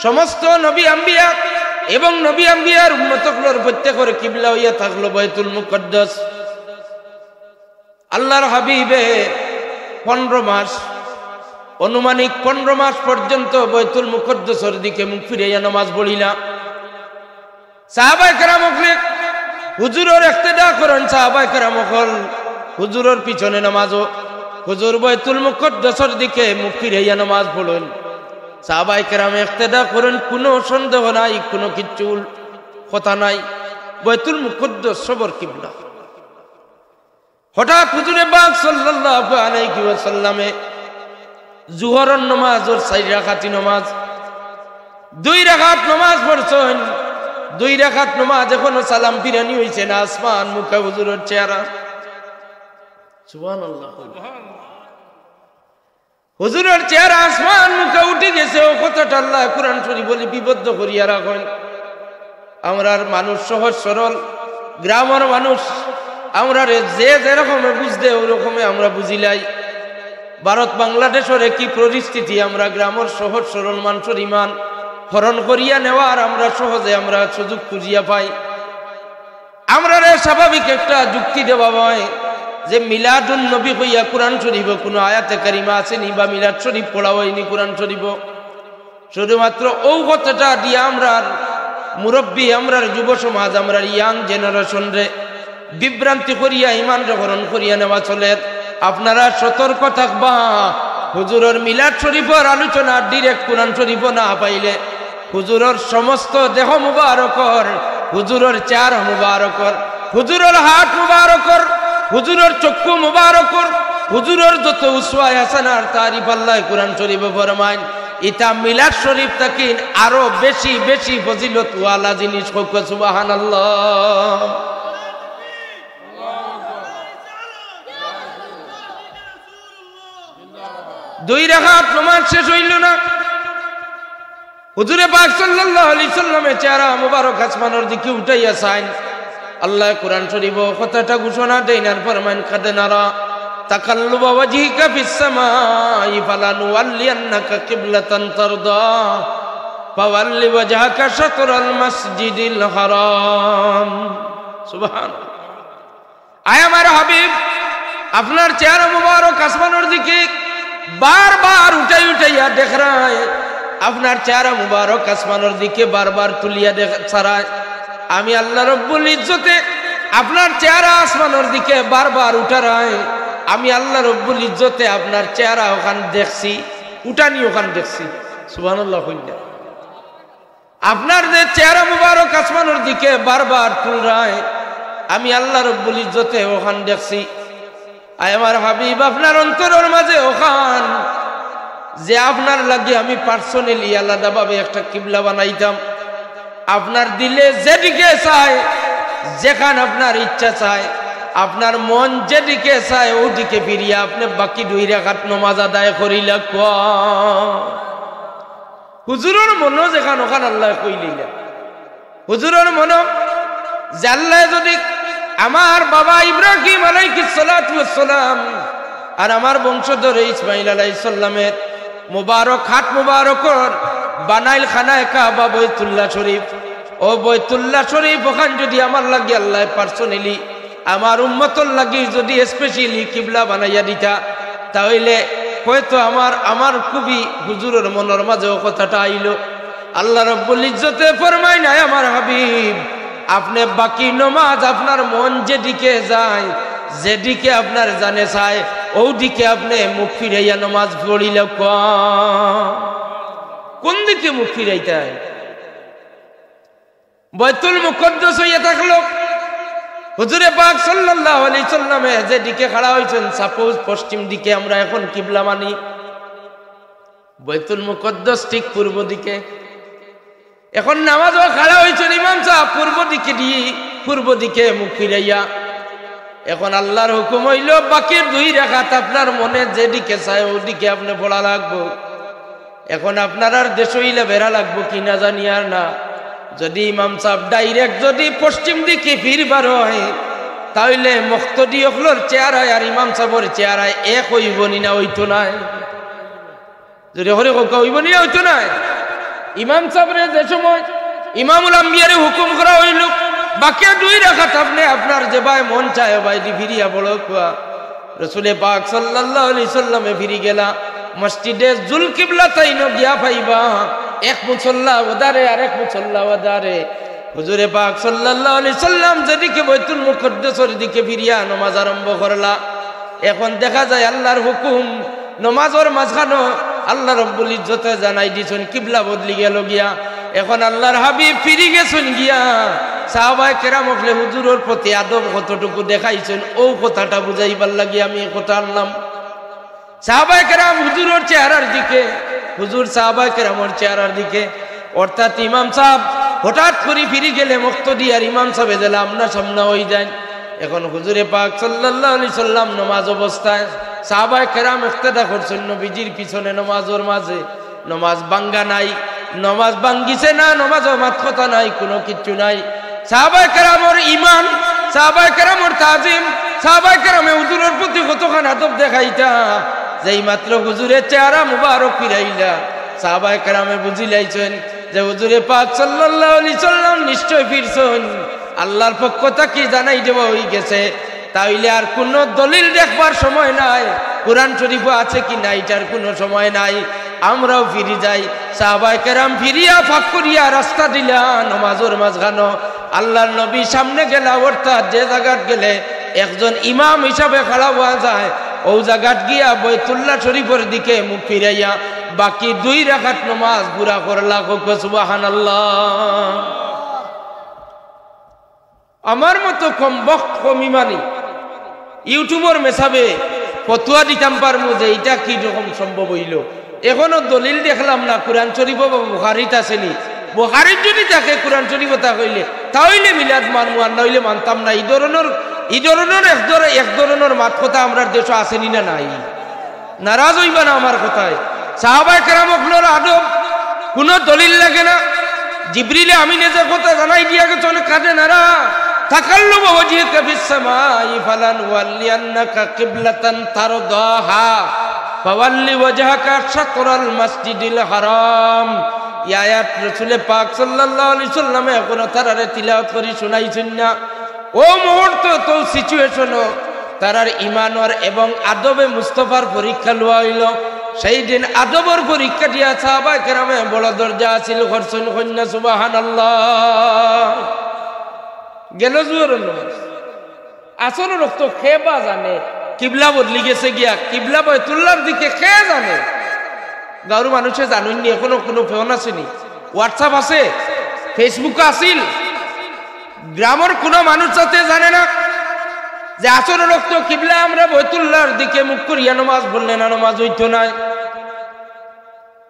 সমস্ত নবী আম্বিয়া এবং নবী আম্বিয়ার উম্মতগুলোর প্রত্যেকের কিবলা হইয়া থাকলো বাইতুল মুকদ্দাস। আল্লাহর হাবিবে 15 মাস অনুমানিক 15 মাস পর্যন্ত বাইতুল মুকদ্দাসের দিকে মুখ ফিরাইয়া নামাজ পড়িলা। সাহাবায়ে কেরাম হুজুরের ইক্তেদা করেন। সাহাবায়ে কেরাম হুজুরের পিছনে নামাজও হুজুর বাইতুল মুকদ্দাসের দিকে মুখ ফিরাইয়া নামাজ পড়েন। সাহাবায়ে কেরাম ইক্তেদা করেন, কোনো সন্দেহ নাই, কোনো কিচ্ছু কথা নাই, বাইতুল মুকদ্দাস সবর কিবলা। হঠাৎ হুজুরে পাক সাল্লাল্লাহু আলাইহি ওয়াসাল্লামে জোহরের নামাজের 4 রাকাতি নামাজ 2 রাকাত নামাজ পড়ছেন। 2 রাকাত নামাজ এখনো সালাম ফিরানি হইছে না, আসমান মুখে হুজুরের চেহারা। সুবহানাল্লাহ। হুজুরের চেহারা আসমান মুখে উঠে গেছে। ও কথাটা আল্লাহ কোরআন শরীফ বলি বিবদ্ধ করিয়া রাখেন। আমরার মানুষ সহজ সরল গ্রামের মানুষ, আমরা যে যেরকম বুঝতে ওরকমে আমরা বুঝিলাই। ভারত বাংলাদেশের কি পরিস্থিতি, আমরা গ্রামের সহজ সরল মানুষের ইমান হরণ করিয়া নেওয়ার আমরা সহজে আমরা সুযোগ খুঁজিয়া পাই। আমরা স্বাভাবিক একটা যুক্তি দেওয়া হয় যে মিলাদুন নবী হইয়া কোরআন শরীফ কোনো আয়াতে কারিমা আসেনি বা মিলাদ শরীফ পড়া হয়নি কোরআন শরীফ। শুধুমাত্র ও কথাটা দিয়ে আমরা মুরব্বী, আমরা যুব সমাজ, আমরা ইয়াং জেনারেশন রে বিভ্রান্তি করিয়া ইমান গ্রহণ করিয়া নেওয়া চলে। আপনারা সতর্ক থাকবা, হুজুরের মিলাদ শরীফের আলোচনা ডিরেক্ট কোরআন শরীফ না পাইলে হুজুরের সমস্ত দেহ মুবারকর, হুজুরের চেহারা মুবারকর, হুজুরের হাত মুবারকর, হুজুরের চক্ষু মুবারকর, হুজুরের যত উসওয়ায়ে হাসানার তারিফ আল্লাহ কোরআন শরীফে ফরমায়। এটা মিলাদ শরীফ থেকে আরো বেশি বেশি ফজিলত ওয়ালা জিনিস। সুবহানাল্লাহ। 2 রাকাত নামাজ শেষ হইল না, হুজুরে পাক সাল্লাল্লাহু আলাইহি সাল্লামের চেহারা মুবারক আসমানের দিকে উঠাইয়া চাইন। আল্লাহ কোরআন শরীফ কথাটা ঘোষণা দেন আর ফরমান, কাদ নারা তাকাল্লুবা ওয়াজহিকা ফিস সামাই ফালানুওয়াল্লিয়ান্নাকা কিবলাতান তারদা ফাওয়াল্লি ওয়াজহাকা শাতরাল মাসজিদিল হারাম। সুবহানাল্লাহ। আয় আমার হাবিব, আপনার চেহারা মুবারক আসমানের দিকে বারবার উঠাইয়া দেখায়, আপনার চেহারা মুবারক আসমানের দিকে বারবার তুলিয়া ছাড়ায়। আমি আল্লাহ রব্বুল ইজ্জতে আপনার চেহারা আসমানের দিকে বারবার উঠারায়। আমি আল্লাহ রব্বুল ইজ্জতে আপনার চেহারা ওখান দেখছি, উঠানি ওখান দেখছি। সুবহানাল্লাহ। আপনার যে চেহারা মুবারক আসমানের দিকে বারবার তুলরায়, আমি আল্লাহ রব্বুল ইজ্জতে ওখান দেখছি। আয় আমার হাবিব, আপনার অন্তরের মাঝে ওখান যে আপনার লাগে আমি পার্সোনালি আলাদাভাবে একটা কিবলা বানাইতাম। আপনার দিলে যেদিকে চায়, যেখানে আপনার ইচ্ছা চায়, আপনার মন যেদিকে চায় ওদিকে ফিরিয়া আপনি বাকি 2 রাকাত নামাজ আদায় করিলা। হুজুরের মন যেখান ওখান আল্লাহ কইলিলা। হুজুরের মন যে আল্লাহ যদি আমার বাবা ইব্রাহিম আলাইহিস সালাতু ওয়াস সালাম আর আমার বংশধর ইসমাইল আলাইহিস সালামের মুবারক হাত মুবারকর বানাইল খানায়ে কাবা বাইতুল্লাহ শরীফ, ও বাইতুল্লাহ শরীফ ওখান যদি আমার লাগি আল্লাহ পার্সোনালি আমার উম্মতর লাগি যদি স্পেশালি কিবলা বানাইয়া দিতা, তাহলে হয়তো আমার খুবই হুজুরের মনের মাঝে ও কথাটা আইল। আল্লাহ রাব্বুল ইজ্জতে ফরমায় না, আমার হাবিব আপনি বাকি নামাজ আপনার মন যেদিকে যায়, যেদিকে আপনার জানে চায় ওদিকে আপনি মুখ ফিরাইয়া নামাজ পড়িলে। কোন দিকে মুখ ফিরাইতে? বাইতুল মুকদ্দাস হইয়া থাকলো। হুজুরে পাক সাল্লাল্লাহু আলাইহি সাল্লামে যেদিকে খাড়া হইছেন, সাপোজ পশ্চিম দিকে আমরা এখন কিবলা মানি, বাইতুল মুকদ্দাস ঠিক পূর্ব দিকে। এখন নামাজও খাড়া হইছেন ইমাম সাহেব পূর্ব দিকে মুখ ফিরাইয়া। এখন আল্লাহর হুকুম হইল বাকি 2 রাকাত আপনার মনে যেদিকে চায় ওদিকে আপনি পড়া লাগবো। এখন আপনার আর দেশ হইলে বেড়া লাগবো কি না জানি আর না। যদি ইমাম সাহেব ডাইরেক্ট যদি পশ্চিম দিকে ফিরবার হয়, তাহলে মুক্তদি হলোর চেহারায় আর ইমাম সাহেবের চেহারায় এক হইব নি না, হইতো না। যদি হরে হোকা হইব নিয়ে হইতো না ইমাম সাহেবরে যে সময় ইমামুল আম্বিয়ারে হুকুম করা হইল বাকি 2 রাকাত আপনি আপনার যে ভাই মন চায় ভাই ফিরিয়া বড় কুয়া রসুলে পাক সাল্লাল্লাহু আলাইহি সাল্লামে ফিরি গেলা মসজিদে জুল কিবলাতাইন গিয়া পাইবা এক মুসল্লা ওদারে আর এক মুসল্লা ওদারে হুজুরে পাক সাল্লাল্লাহু আলাইহি সাল্লাম যেদিকে বাইতুল মুকদ্দাসের দিকে ফিরিয়া নামাজ আরম্ভ করলা এখন দেখা যায় আল্লাহর হুকুম নামাজের মাঝখানে আল্লাহ রাব্বুল ইজ্জতে জানাই দিছেন কিবলা বদলি গেল গিয়া এখন আল্লাহর হাবিব ফিরি গেছেন গিয়া সাহাবায়ে কেরাম হলে হুজুরের প্রতি আদব কতটুকু দেখাইছেন ও কথাটা বুঝাইবার লাগি আমি এই কথা আনলাম সাহাবায়ে কেরাম হুজুরের চেহারার দিকে হুজুর সাহাবায়ে কেরামের চেহারার দিকে অর্থাৎ ইমাম সাহেব হঠাৎ করে ফিরি গেলে মুক্তদি আর ইমাম সাহেব এলে আমরা সামনে হয়ে যায় এখন হুজুরে পাক সাল্লাল্লাহু আলাইহি সাল্লাম নামাজ অবস্থায় সাহাবায়ে কেরাম ইক্তেদা করছেন নবীজির পিছনে নামাজের মাঝে নামাজ ভাঙ্গা নাই নামাজ ভাঙ্গিছে না নামাজের মাত কথা নাই কোনো কিছু নাই সাহাবায়ে কেরামের ঈমান সাহাবায়ে কেরামের তাজিম সাহাবায়ে কেরামে হুজুরের প্রতি কতখানি আদব দেখাইতা যেই মাত্র হুজুরের চেহারা মুবারক ফিরাইলা সাহাবায়ে কেরামে বুঝিলাইছেন যে হুজুরে পাক সাল্লাল্লাহু আলাইহি সাল্লাম নিশ্চয় ফিরছেন আল্লাহর পক্ষ থেকে জানাই দেওয়া হয়ে গেছে তাইলে আর কোনো দলিল দেখবার সময় নাই কুরআন শরীফে আছে কি না এটার কোনো সময় নাই আমরাও ফিরে যাই সাহাবায়ে কেরাম ফিরিয়া ফাঁক করিয়া রাস্তা দিলা নামাজের মাঝখানে আল্লাহর নবী সামনে গেলা অর্থাৎ যে জায়গাত গেলে একজন ইমাম হিসাবে খাড়া হওয়া যায় ও জায়গাত গিয়া বাইতুল্লাহ শরীফের দিকে মুখ ফিরাইয়া বাকি 2 রাকাত নামাজ পুরা করলা সুবহানাল্লাহ আমার মতো কম ইমানি ইউটিউবের মেসাবে ফতোয়া দিতাম পারমু যে এটা কি রকম সম্ভব হইল এখনো দলিল দেখলাম না কোরআন শরীফ বা বুখারীতে আসেনি বুখারীর যদি থাকে কোরআন শরীফ তা কইলে তাইলে মিলাদ মানমু আর নইলে মানতাম না এই ধরনের এক ধরনের মাত কথা আমরা দেশে আসেনি না নাই নারাজ হইবা না আমার কথায় সাহাবায়ে কেরাম হলোর আদব কোনো দলিল লাগে না জিবরিলে আমিনে যে কথা জানাই দিয়া গেছে অনেক কাজে নারা তাকাল্লুবু ওয়াজহিকা ফিস সামাই ফালান ওয়াল্লিয়ান্নাকা কিবলাতান তারদাহা ফাওয়াল্লি ওয়াজহাকা শাতরাল মাসজিদিল হারাম এই আয়াত রাসূল পাক সাল্লাল্লাহু আলাইহি সাল্লামে এখন তারারে তিলাওয়াত করি শুনাইছেন না ও মুহূর্ত তো সিচুয়েশনও তারার ঈমানর এবং আদবে মুস্তাফার পরীক্ষা লওয়া হইল সেই দিন আদবের পরীক্ষা দিয়া সাহাবায়ে কেরামে বড় দরজা আছিল করছেন কন্যা সুবহানাল্লাহ গেল জোর নামাজ আসর রক্ত খেবা জানে কিবলা বদলি গেছে গিয়া কিবলা বাইতুল্লাহর দিকে কে জানে গাঁর মানুষে জানুননি এখনো কোনো ফোন আসেনি হোয়াটসঅ্যাপ আছে ফেসবুক আছিল গ্রামের কোনো মানুষ যাতে জানে না যে আসর রক্ত কিবলা আমরা বাইতুল্লাহর দিকে মুখ করিয়া নামাজ বললে না নামাজ হইতো না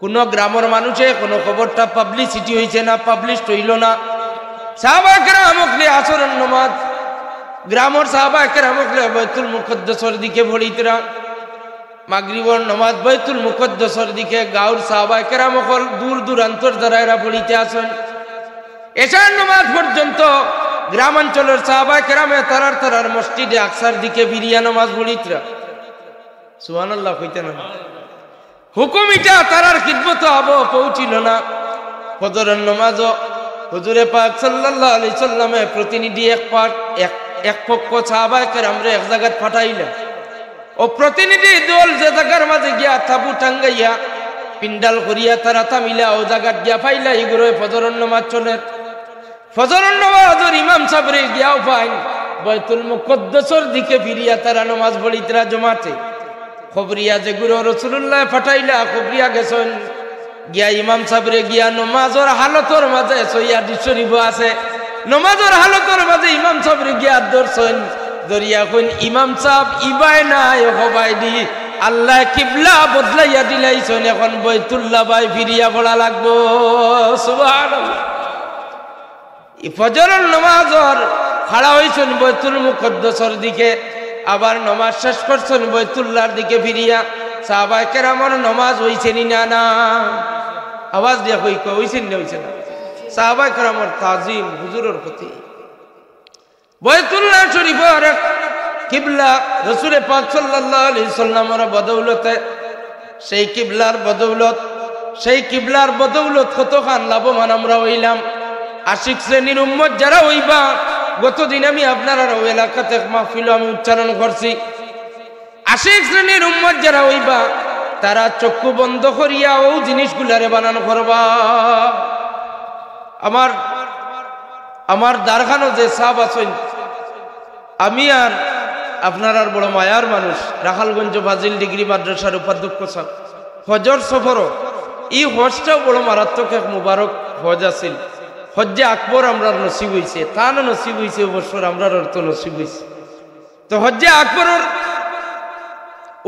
কোন গ্রামের মানুষে কোনো খবরটা পাবলিসিটি হইছে না পাবলিশ হইল না সাহাবায়ে কেরাম হলে আসরের নামাজ গ্রামের সাহাবায়ে কেরাম হলে বাইতুল মুকদ্দাসের দিকে পড়িতরা মাগরিবের নামাজ বাইতুল মুকদ্দাসের দিকে গাঁর সাহাবায়ে কেরাম হল দূর দূরান্তর দ্বারা পড়িতে আসেন এশার নামাজ পর্যন্ত গ্রামাঞ্চলের সাহাবায়ে কেরামে তারার মসজিদে আকসার দিকে ফিরিয়া নামাজ পড়িতরা সুবহানাল্লাহ কইতে না হুকুম এটা তারার খিদমত হব পৌঁছিল না ফজরের নামাজ হুজুরে পাক সাল্লাল্লাহু আলাইহি সাল্লামে প্রতিনিধি এক পক্ষ সাহাবায়ে কেরামরে এক জায়গায় পাঠাইলেন ও প্রতিনিধি দল যে জায়গার মাঝে গিয়া তাবু টাঙ্গাইয়া পিন্ডাল করিয়া তারা থামিলা ও জায়গায় গিয়া পাইলা এগুলো ফজরের নামাজ চলে ফজরের নামাজের ইমাম সাহেবরে গিয়াও পাইন বাইতুল মুকদ্দাসের দিকে ফিরিয়া তারা নামাজ পড়িতরা জমাতে খবরিয়া যে গুরু রাসূলুল্লাহ পাঠাইলা খবরিয়া গেছেন গিয়া ইমাম সাহেবরে গিয়া নামাজের হালতের মাঝে সহিহ শরীফ আছে নামাজের হালতের মাঝে ইমাম সাহেবরে গিয়া দর্শন দরিয়া কোন ইমাম সাহেব ইবাই নাই হবাই দি আল্লাহ কিবলা বদলাইয়া দিলাইছেন এখন বাইতুল্লাহ বাই ফিরিয়া পড়া লাগবো সুবহানাল্লাহ ফজরের নামাজের খাড়া হইছেন বাইতুল মুকদ্দাসের দিকে আবার নামাজ শেষ করছেন বাইতুল্লাহর দিকে ফিরিয়া সাহাবায়ে কেরামের নামাজ হইছেনি না না আওয়াজ দিয়া কই হইছেন না হইছে না সাহাবায়ে কেরামের তাজিম হুজুরের প্রতি বাইতুল্লাহ শরীফের কিবলা রাসূল পাক সাল্লাল্লাহু আলাইহি সাল্লামের বদৌলতে সেই কিবলার বদৌলত কতখান লাভবান আমরা হইলাম। আশিক শ্রেণীর উম্মত যারা হইবা, গতদিন আমি আপনার এলাকাতে মাহফিল আমি উচ্চারণ করছি, আশিক শ্রেণীর উম্মত যারা হইবা তারা চক্ষু বন্ধ করিয়া ও জিনিসগুলারে বানানো করবা। আমার দ্বারখানো যে সাহাব আছেন, আমি আর আপনার আর বড় মায়ার মানুষ, রাখালগঞ্জ ফাজিল ডিগ্রি মাদ্রাসার উপাধ্যক্ষ সাহেব, হজর সফরও এই হজটাও বড় মারাত্মক এক মুবারক হজ আছিল। হজ্জে আকবর আমরা নসিব হয়েছে, তা না নসিব হয়েছে অবসর আমরা অর্থ নসিব হয়েছে। তো হজ্জে আকবরের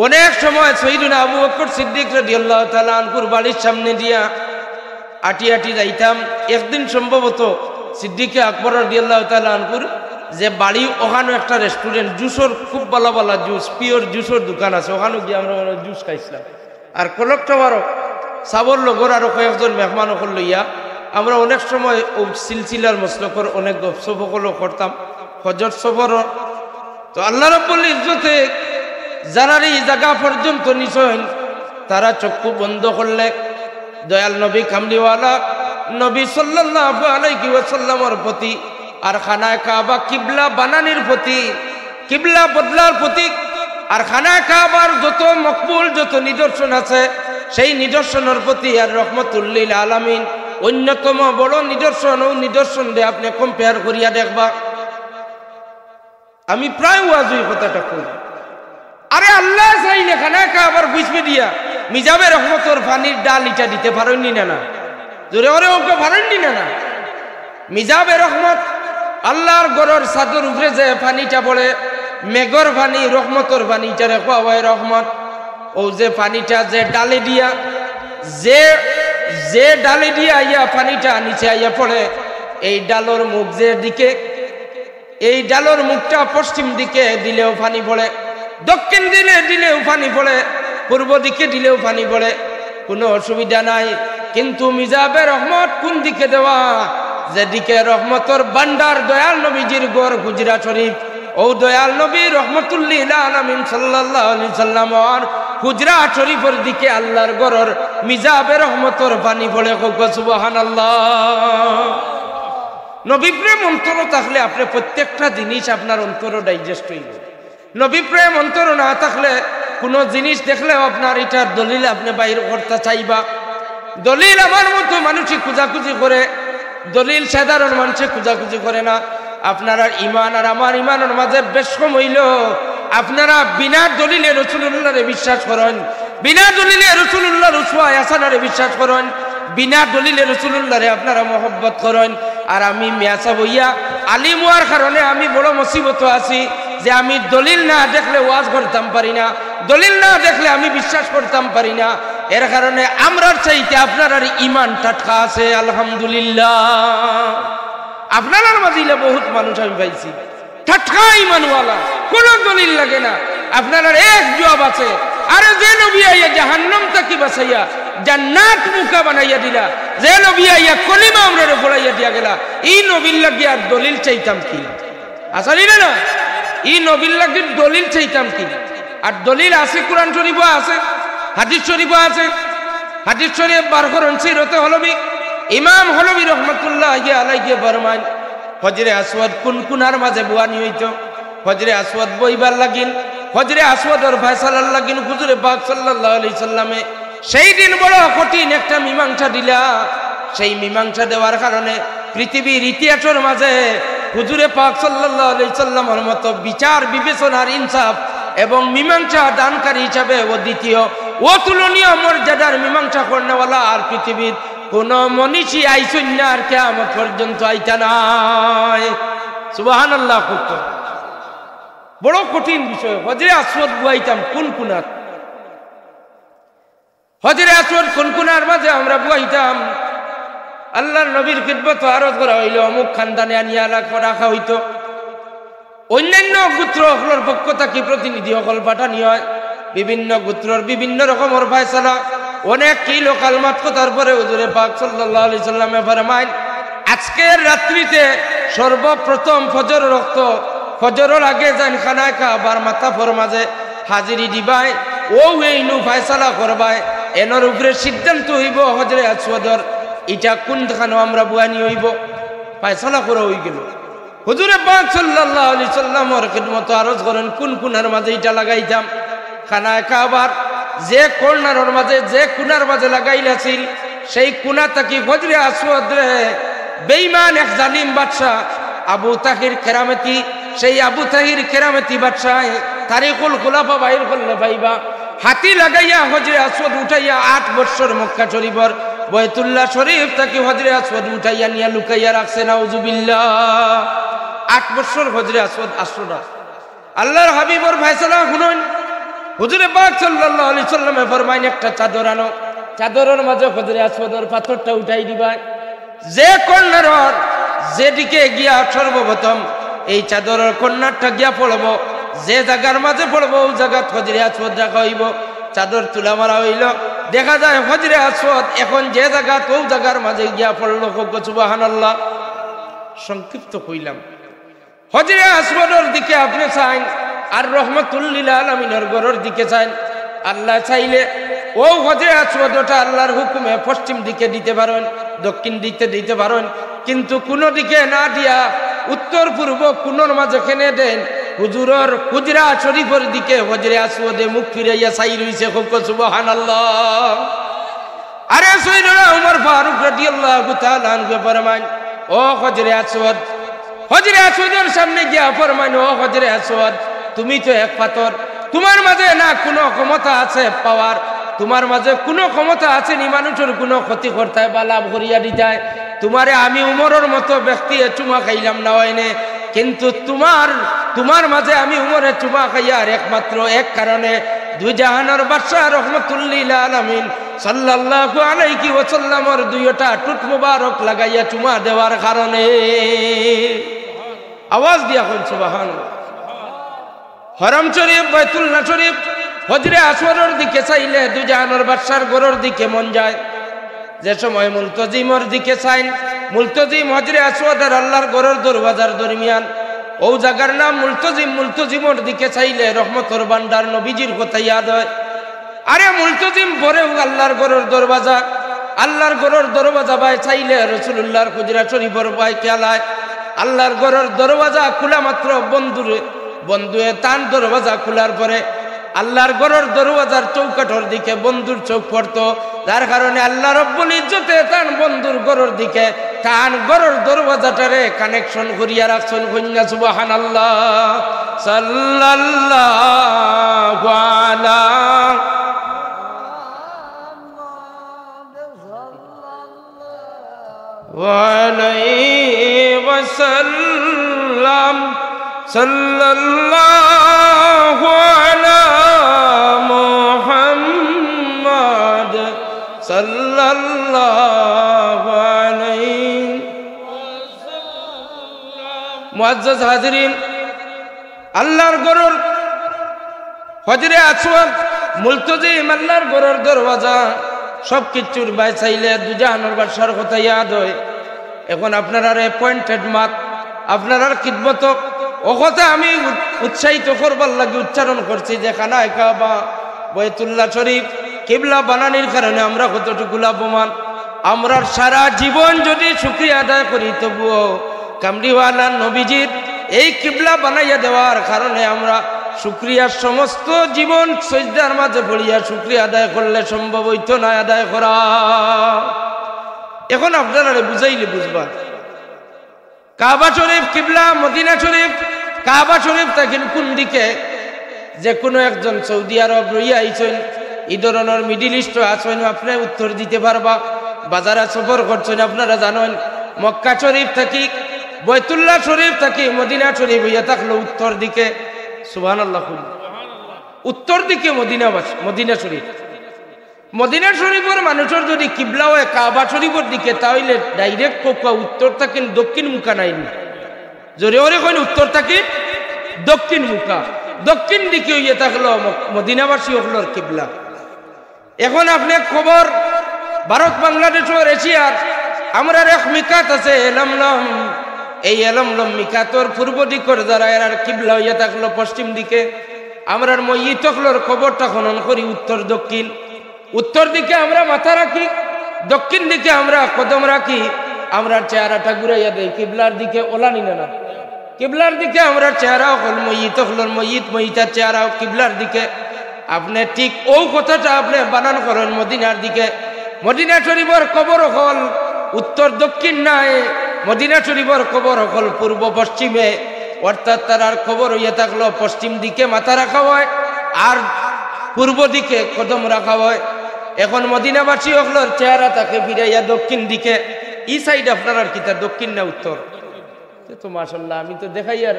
অনেক সময় সৈয়দনা আবু বকর সিদ্দিক রাদিয়াল্লাহু তাআলা আনহুর বাড়ির সামনে দিয়া আটি আটি যাইতাম। একদিন সম্ভবত সিদ্দিকে আকবর রাদিয়াল্লাহু তাআলা আনহুর যে বাড়ি, ওখানে একটা রেস্টুরেন্ট, জুসের খুব ভালো ভালো জুস, পিওর জুসের দোকান আছে, ওখানে গিয়ে আমরা জুস খাইছিলাম। আর কলকটাবারও সাবর লগর আরো কয়েকজন মেহমান ওখান লইয়া আমরা অনেক সময় ও সিলসিলার মসলকর অনেক গপসপকলও করতাম হজর সফর। তো আল্লাহ রাব্বুল ইজ্জতে যারা এই জায়গা পর্যন্ত নিছেন তারা চক্ষু বন্ধ করলে দয়াল নবী কামলিওয়ালা নবী সাল্লাল্লাহু আলাইহি ওয়াসাল্লামের প্রতি আর খানায় কাবা কিবলা বানানির প্রতি, কিবলা বদলার প্রতীক, আর খানায় কাবার যত মকবুল যত নিদর্শন আছে সেই নিদর্শনের প্রতি আর রহমতুল লিল আলামিন অন্যতম বড় নিদর্শন, ও নিদর্শন দিয়ে আপনি কম্পেয়ার করিয়া দেখবা। আমি প্রায় ওয়াজই কথাটা করি, আরে আল্লাহ চাইলে খানায় কাবার বুঝবে দিয়া মিজাবে রহমতর পানির ডাল ইটা দিতে পারেননি না, জোরে ওরে ওকে পারেননি না। মিজাবে রহমত আল্লাহর গরর চাদর উপরে যে পানিটা পড়ে, মেঘর পানি, রহমতর পানি, ইটারে কোয়া হয় রহমত। ও যে পানিটা যে ডালে দিয়া যে ডালে দিয়া আইয়া পানিটা নিচে আইয়া পড়ে, এই ডালর মুখ যে দিকে, এই ডালর মুখটা পশ্চিম দিকে দিলেও পানি পড়ে, দক্ষিণ দিলেও পানি পড়ে, পূর্ব দিকে দিলেও পানি পড়ে, কোনো অসুবিধা নাই। কিন্তু মিজাবে রহমত কোন দিকে দেওয়া? যেদিকে রহমতর বান্ডার দয়াল নবীজির গড় গুজরা শরীফ, ও দয়াল নবী রহমতুল লিল আলামিন সাল্লাল্লাহু আলাইহি সাল্লামর হুজরা শরীফের দিকে আল্লাহর গড়র মিজাবে রহমতর পানি পড়ে। সুবহানাল্লাহ। নবী প্রেম অন্তর থাকলে আপনি প্রত্যেকটা জিনিস আপনার অন্তর ডাইজেস্ট হইব। নবী প্রেম অন্তর না থাকলে কোনো জিনিস দেখলেও আপনার এটার দলিল আপনি বাইর করতে চাইবা। দলিল আমার মতো মানুষই খুঁজাখুঁজি করে, দলিল সাধারণ মানুষে খুঁজাখুঁজি করে না। আপনারা ইমান আর আমার ইমানের মাঝে বেশ কম হইল। আপনারা বিনা দলিলে রাসূলুল্লাহরে বিশ্বাস করেন, বিনা দলিলে রাসূলুল্লাহর উসওয়ায়ে হাসানারে বিশ্বাস করেন, বিনা দলিলে রাসূলুল্লাহরে আপনারা মহব্বত করেন। আর আমি মিয়াসা বইয়া আলিম হওয়ার কারণে আমি বড় মুসিবত আছি যে আমি দলিল না দেখলে ওয়াজ করতাম পারি না, দলিল না দেখলে আমি বিশ্বাস করতাম পারি না। এর কারণে আমরার চাইতে আপনার ইমান টাটকা আছে আলহামদুলিল্লাহ। আপনার মাঝিলে বহুত মানুষ আমি পাইছি টাটকা ইমানওয়ালা, কোনো দলিল লাগে না। আপনার এক জবাব আছে, আরে যে নবী আইয়া জাহান্নাম থেকে বাঁচাইয়া জান্নাত মুকা বানাইয়া দিলা, যে নবী আইয়া কলিমা আমরারে পড়াইয়া দিয়া গেলা, এই নবীর লাগি আর দলিল চাইতাম কি? আসলে না, এই নবীর লাগি দলিল চাইতাম কি? আর দলিল আছে, কোরআন শরীফ আছে, হাদিস শরীফ আছে। হাদিস শরীফ বার করেন সিরতে হলবি, ইমাম হলবি রহমতুল্লাহি আলাইহি ফরমান, হজরে আসওয়াদ কুনকুনার মাঝে বুয়ানি হইত। হজরে আসওয়াদ বইবার লাগিন, হজরে আসওয়াদর ফয়সালার লাগিন হুজুরে পাক সাল্লাল্লাহু আলাইহি সাল্লামে সেই দিন বড় কঠিন একটা মীমাংসা দিলা। সেই মীমাংসা দেওয়ার কারণে পৃথিবীর ইতিহাসের মাঝে হুজুরে পাক সাল্লাল্লাহু আলাইহি সাল্লামের মতো বিচার বিবেচনার ইনসাফ এবং মীমাংসা দানকারী হিসাবে ও দ্বিতীয়, ও তুলনীয় মর্যাদার মীমাংসা করনেওয়ালা আর পৃথিবীর কোন মনীষী আইসুন না, আর কিয়ামত পর্যন্ত আইতা নাই। সুবহানাল্লাহ। বড় কঠিন বিষয়। হজরে আসওয়াদ বুয়াইতাম কুনকুনাত, হজরে আসওয়াদ কুনকুনার মাঝে আমরা বুয়াইতাম। আল্লাহর নবীর খিদমত আরজ করা হইল, অমুক খানদানে আনিয়া রাখা হইতো। অন্যান্য গোত্র সকলের পক্ষ থেকে প্রতিনিধি সকল পাঠানি হয়, বিভিন্ন গোত্রর বিভিন্ন রকমের ফয়সালা, অনেক কি লোকাল মাত কথার পরে হুজুরে পাক সাল্লাল্লাহু আলাইহি সাল্লামে ফরমায়, আজকের রাত্রিতে সর্বপ্রথম ফজর রক্ত, ফজরের আগে যান খানায় কাবার মাথা ফর মাঝে হাজিরি দিবাই, ও এই নু ফয়সালা করবায় এনর উপরে সিদ্ধান্ত হইব হজরে আসওয়াদর এটা কোনখানে আমরা বুয়ানি হইব ফায়সালা করে হই গেল। হুজুরে পাক সাল্লাল্লাহু আলাইহি সাল্লামের খিদমত আরজ করেন কোন কোনার মাঝে এটা লাগাইতাম। খানায় কাবার যে কর্নারের মাঝে যে কোনার মাঝে লাগাইলাছিল সেই কোনা তাকি হজরে আসওয়াদ রে বেঈমান এক জালিম বাদশা আবু তাহির কেরামতি, সেই আবু তাহির কেরামতি বাদশাহ তারিকুল খুলাফা বাইর করলে পাইবা হাতি লাগাইয়া হজরে আসওয়াদ উঠাইয়া 8 বছর মক্কা শরীফের বাইতুল্লাহ শরীফ তাকি হজরে আসওয়াদ উঠাইয়া নিয়া লুকাইয়া রাখছে। নাউজুবিল্লাহ। 8 বছর হজরে আসওয়াদ আসলো না। আল্লাহর হাবিবর ফয়সালা শুনুন। হুজুরে পাক সাল্লাল্লাহু আলাইহি সাল্লামে ফরমাইন একটা চাদর আনো, চাদরের মাঝে হজরে আসওয়াদের পাথরটা উঠাই দিবা। যে কর্নার যেদিকে গিয়া সর্বপ্রথম এই চাদরের কর্নারটা গিয়া পড়ব, যে জায়গার মাঝে পড়ব ওই জায়গা হজরে আসওয়াদ রাখা হইব। চাদর তুলা মারা হইল, দেখা যায় হজরে আসওয়াদ এখন যে জায়গা ওই জায়গার মাঝে গিয়া পড়লো। সুবহানাল্লাহ। সংক্ষিপ্ত কইলাম। হজরে আসওয়াদের দিকে আপনি চাইন আর রহমাতুল লিল আলামিনের ঘরের দিকে চাইন। আল্লাহ চাইলে ও হজরে আসওয়াদটা আল্লাহর হুকুমে পশ্চিম দিকে দিতে পারেন, দক্ষিণ দিকে দিতে পারেন, কিন্তু কোন দিকে না দিয়া উত্তর পূর্ব কোনর মাঝে কেনে দেন হুজুরের হুজরা শরীফের দিকে হজরে আসওয়াদে মুখ ফিরাইয়া চাই রইছে। খুব সুবহানাল্লাহ। আরে সাইয়েদনা ওমর ফারুক রাদিয়াল্লাহু তাআলা আনহু ফরমান ও হজরে আসওয়াদ, হজরে আসওয়াদের সামনে গিয়া ফরমান ও হজরে আসওয়াদ তুমি তো এক পাথর, তোমার মাঝে না কোনো ক্ষমতা আছে পাওয়ার, তোমার মাঝে কোনো ক্ষমতা আছে নি মানুষের কোনো ক্ষতি করতে বা লাভ করিয়া দিতে। তোমারে আমি উমরের মতো ব্যক্তি চুমা খাইলাম না হয়নে, কিন্তু তোমার মাঝে আমি উমরে চুমা খাইয়ার একমাত্র এক কারণে দুই জাহানের বাদশা রহমাতুল লিল আলামিন সাল্লাল্লাহু আলাইহি ওয়াসাল্লামের দুইটা টুট মুবারক লাগাইয়া চুমা দেওয়ার কারণে। আওয়াজ দিয়া কোন সুবহানাল্লাহ। হরম শরীফ বাইতুল্লাহ শরীফ হজরে আসওয়াদের দিকে চাইলে দুই জাহানের বাদশার ঘরের দিকে মন যায়। যে সময় মুলতজিমের দিকে চাইন, মুলতজিম হজরে আসওয়াদের আল্লাহর ঘরের দরওয়াজার দরমিয়ান ও জায়গার নাম মুলতজিম। মুলতজিমের দিকে চাইলে রহমতের ভান্ডার নবীজির কথা ইয়াদ হয়। আরে মুলতজিম পরেও আল্লাহর ঘরের দরওয়াজা, আল্লাহর ঘরের দরওয়াজা বাই চাইলে রাসূলুল্লাহর হুজরা শরীফের বাই খেলায়। আল্লাহর ঘরের দরওয়াজা খোলা মাত্র বন্ধুয়ে তান দরওয়াজা খোলার পরে আল্লাহর ঘরের দরওয়াজার চৌকাঠের দিকে বন্ধুর চোখ পড়তো, যার কারণে আল্লাহ রব্বুল ইজ্জতে তান বন্ধুর ঘরের দিকে তান ঘরের দরওয়াজাটারে কানেকশন করিয়া রাখছেন। কন্যা সুবহানাল্লাহ। সাল্লাল্লাহু আলাইহি ওয়াসাল্লাম। সাল্লাল্লাহু আলা মুহাম্মাদ সাল্লাল্লাহু আলাইহি ওয়াসাল্লাম। মুআজ্জাজ হাজিরিন, আল্লাহর ঘরের হজরে আসওয়াদ মুলতজিম আল্লাহর ঘরের দরওয়াজা সবকিছুর বাই চাইলে দুজাহানের বাদশার কথা ইয়াদ হয়। এখন আপনারা অ্যাপয়েন্টেড মাত আপনার খিদমত ও কথা আমি উৎসাহিত করবার লাগে উচ্চারণ করছি যে খানায় কাবা বাইতুল্লাহ শরীফ কিবলা বানানির কারণে আমরা কতটুকু লাভবান। আমরা সারা জীবন যদি শুকরিয়া আদায় করি তবুও কামড়িওয়ালা নবীজির এই কিবলা বানাইয়া দেওয়ার কারণে আমরা শুকরিয়ার সমস্ত জীবন সজদার মাঝে পড়িয়া শুকরিয়া আদায় করলে সম্ভব হইতো না আদায় করা। এখন আপনারা বুঝাইলে বুঝবা কাবা শরীফ কিবলা, মদিনা শরীফ কাবা শরীফ থাকেন কোন দিকে। যে কোনো একজন সৌদি আরব রইয়া আইছেন, এই ধরনের মিডিল ইস্ট আছেন, আপনি উত্তর দিতে পারবা। বাজারে সফর করছেন, আপনারা জানেন মক্কা শরীফ থাকি বাইতুল্লাহ শরীফ থাকি মদিনা শরীফ হইয়া থাকলো উত্তর দিকে। সুবহানাল্লাহ। উত্তর দিকে মদিনা শরীফ। মদিনা শরীফের মানুষের যদি কিবলা হয় কাবা শরীফের দিকে, তাহলে ডাইরেক্ট কোকা উত্তর থাকেন দক্ষিণ মুখা নাইনি। জোরে ওরে কইন উত্তর থাকি দক্ষিণ মুখা, দক্ষিণ দিকে হইয়া থাকলো মদিনাবাসী হলোর কিবলা। এখন আপনি খবর ভারত বাংলাদেশের এশিয়ার আমরা এক মিকাত আছে এলমলম, এই এলমলম মিকাতর পূর্ব দিকের যারা এর কিবলা হইয়া থাকলো পশ্চিম দিকে। আমরা মইতকলোর খবরটা খনন করি উত্তর দক্ষিণ। উত্তর দিকে আমরা মাথা রাখি, দক্ষিণ দিকে আমরা কদম রাখি, আমরা চেহারাটা ঘুরাইয়া দেই কিবলার দিকে, ওলানি না কিবলার দিকে আমরা চেহারা হল ময়িত হল ময়িতার চেহারা কিবলার দিকে। আপনি ঠিক ও কথাটা আপনি বানান করেন মদিনার দিকে। মদিনা শরীফের কবর হল উত্তর দক্ষিণ নাই, মদিনা শরীফের কবর হল পূর্ব পশ্চিমে, অর্থাৎ তার কবর হইয়া থাকলো পশ্চিম দিকে মাথা রাখা হয় আর পূর্ব দিকে কদম রাখা হয়। এখন মদিনাবাসী হকলোর চেহারা তাকে ফিরাইয়া দক্ষিণ দিকে। এই সাইড আপনার আর কি তার দক্ষিণ না উত্তর? তো মাশাআল্লাহ আমি তো দেখাই আর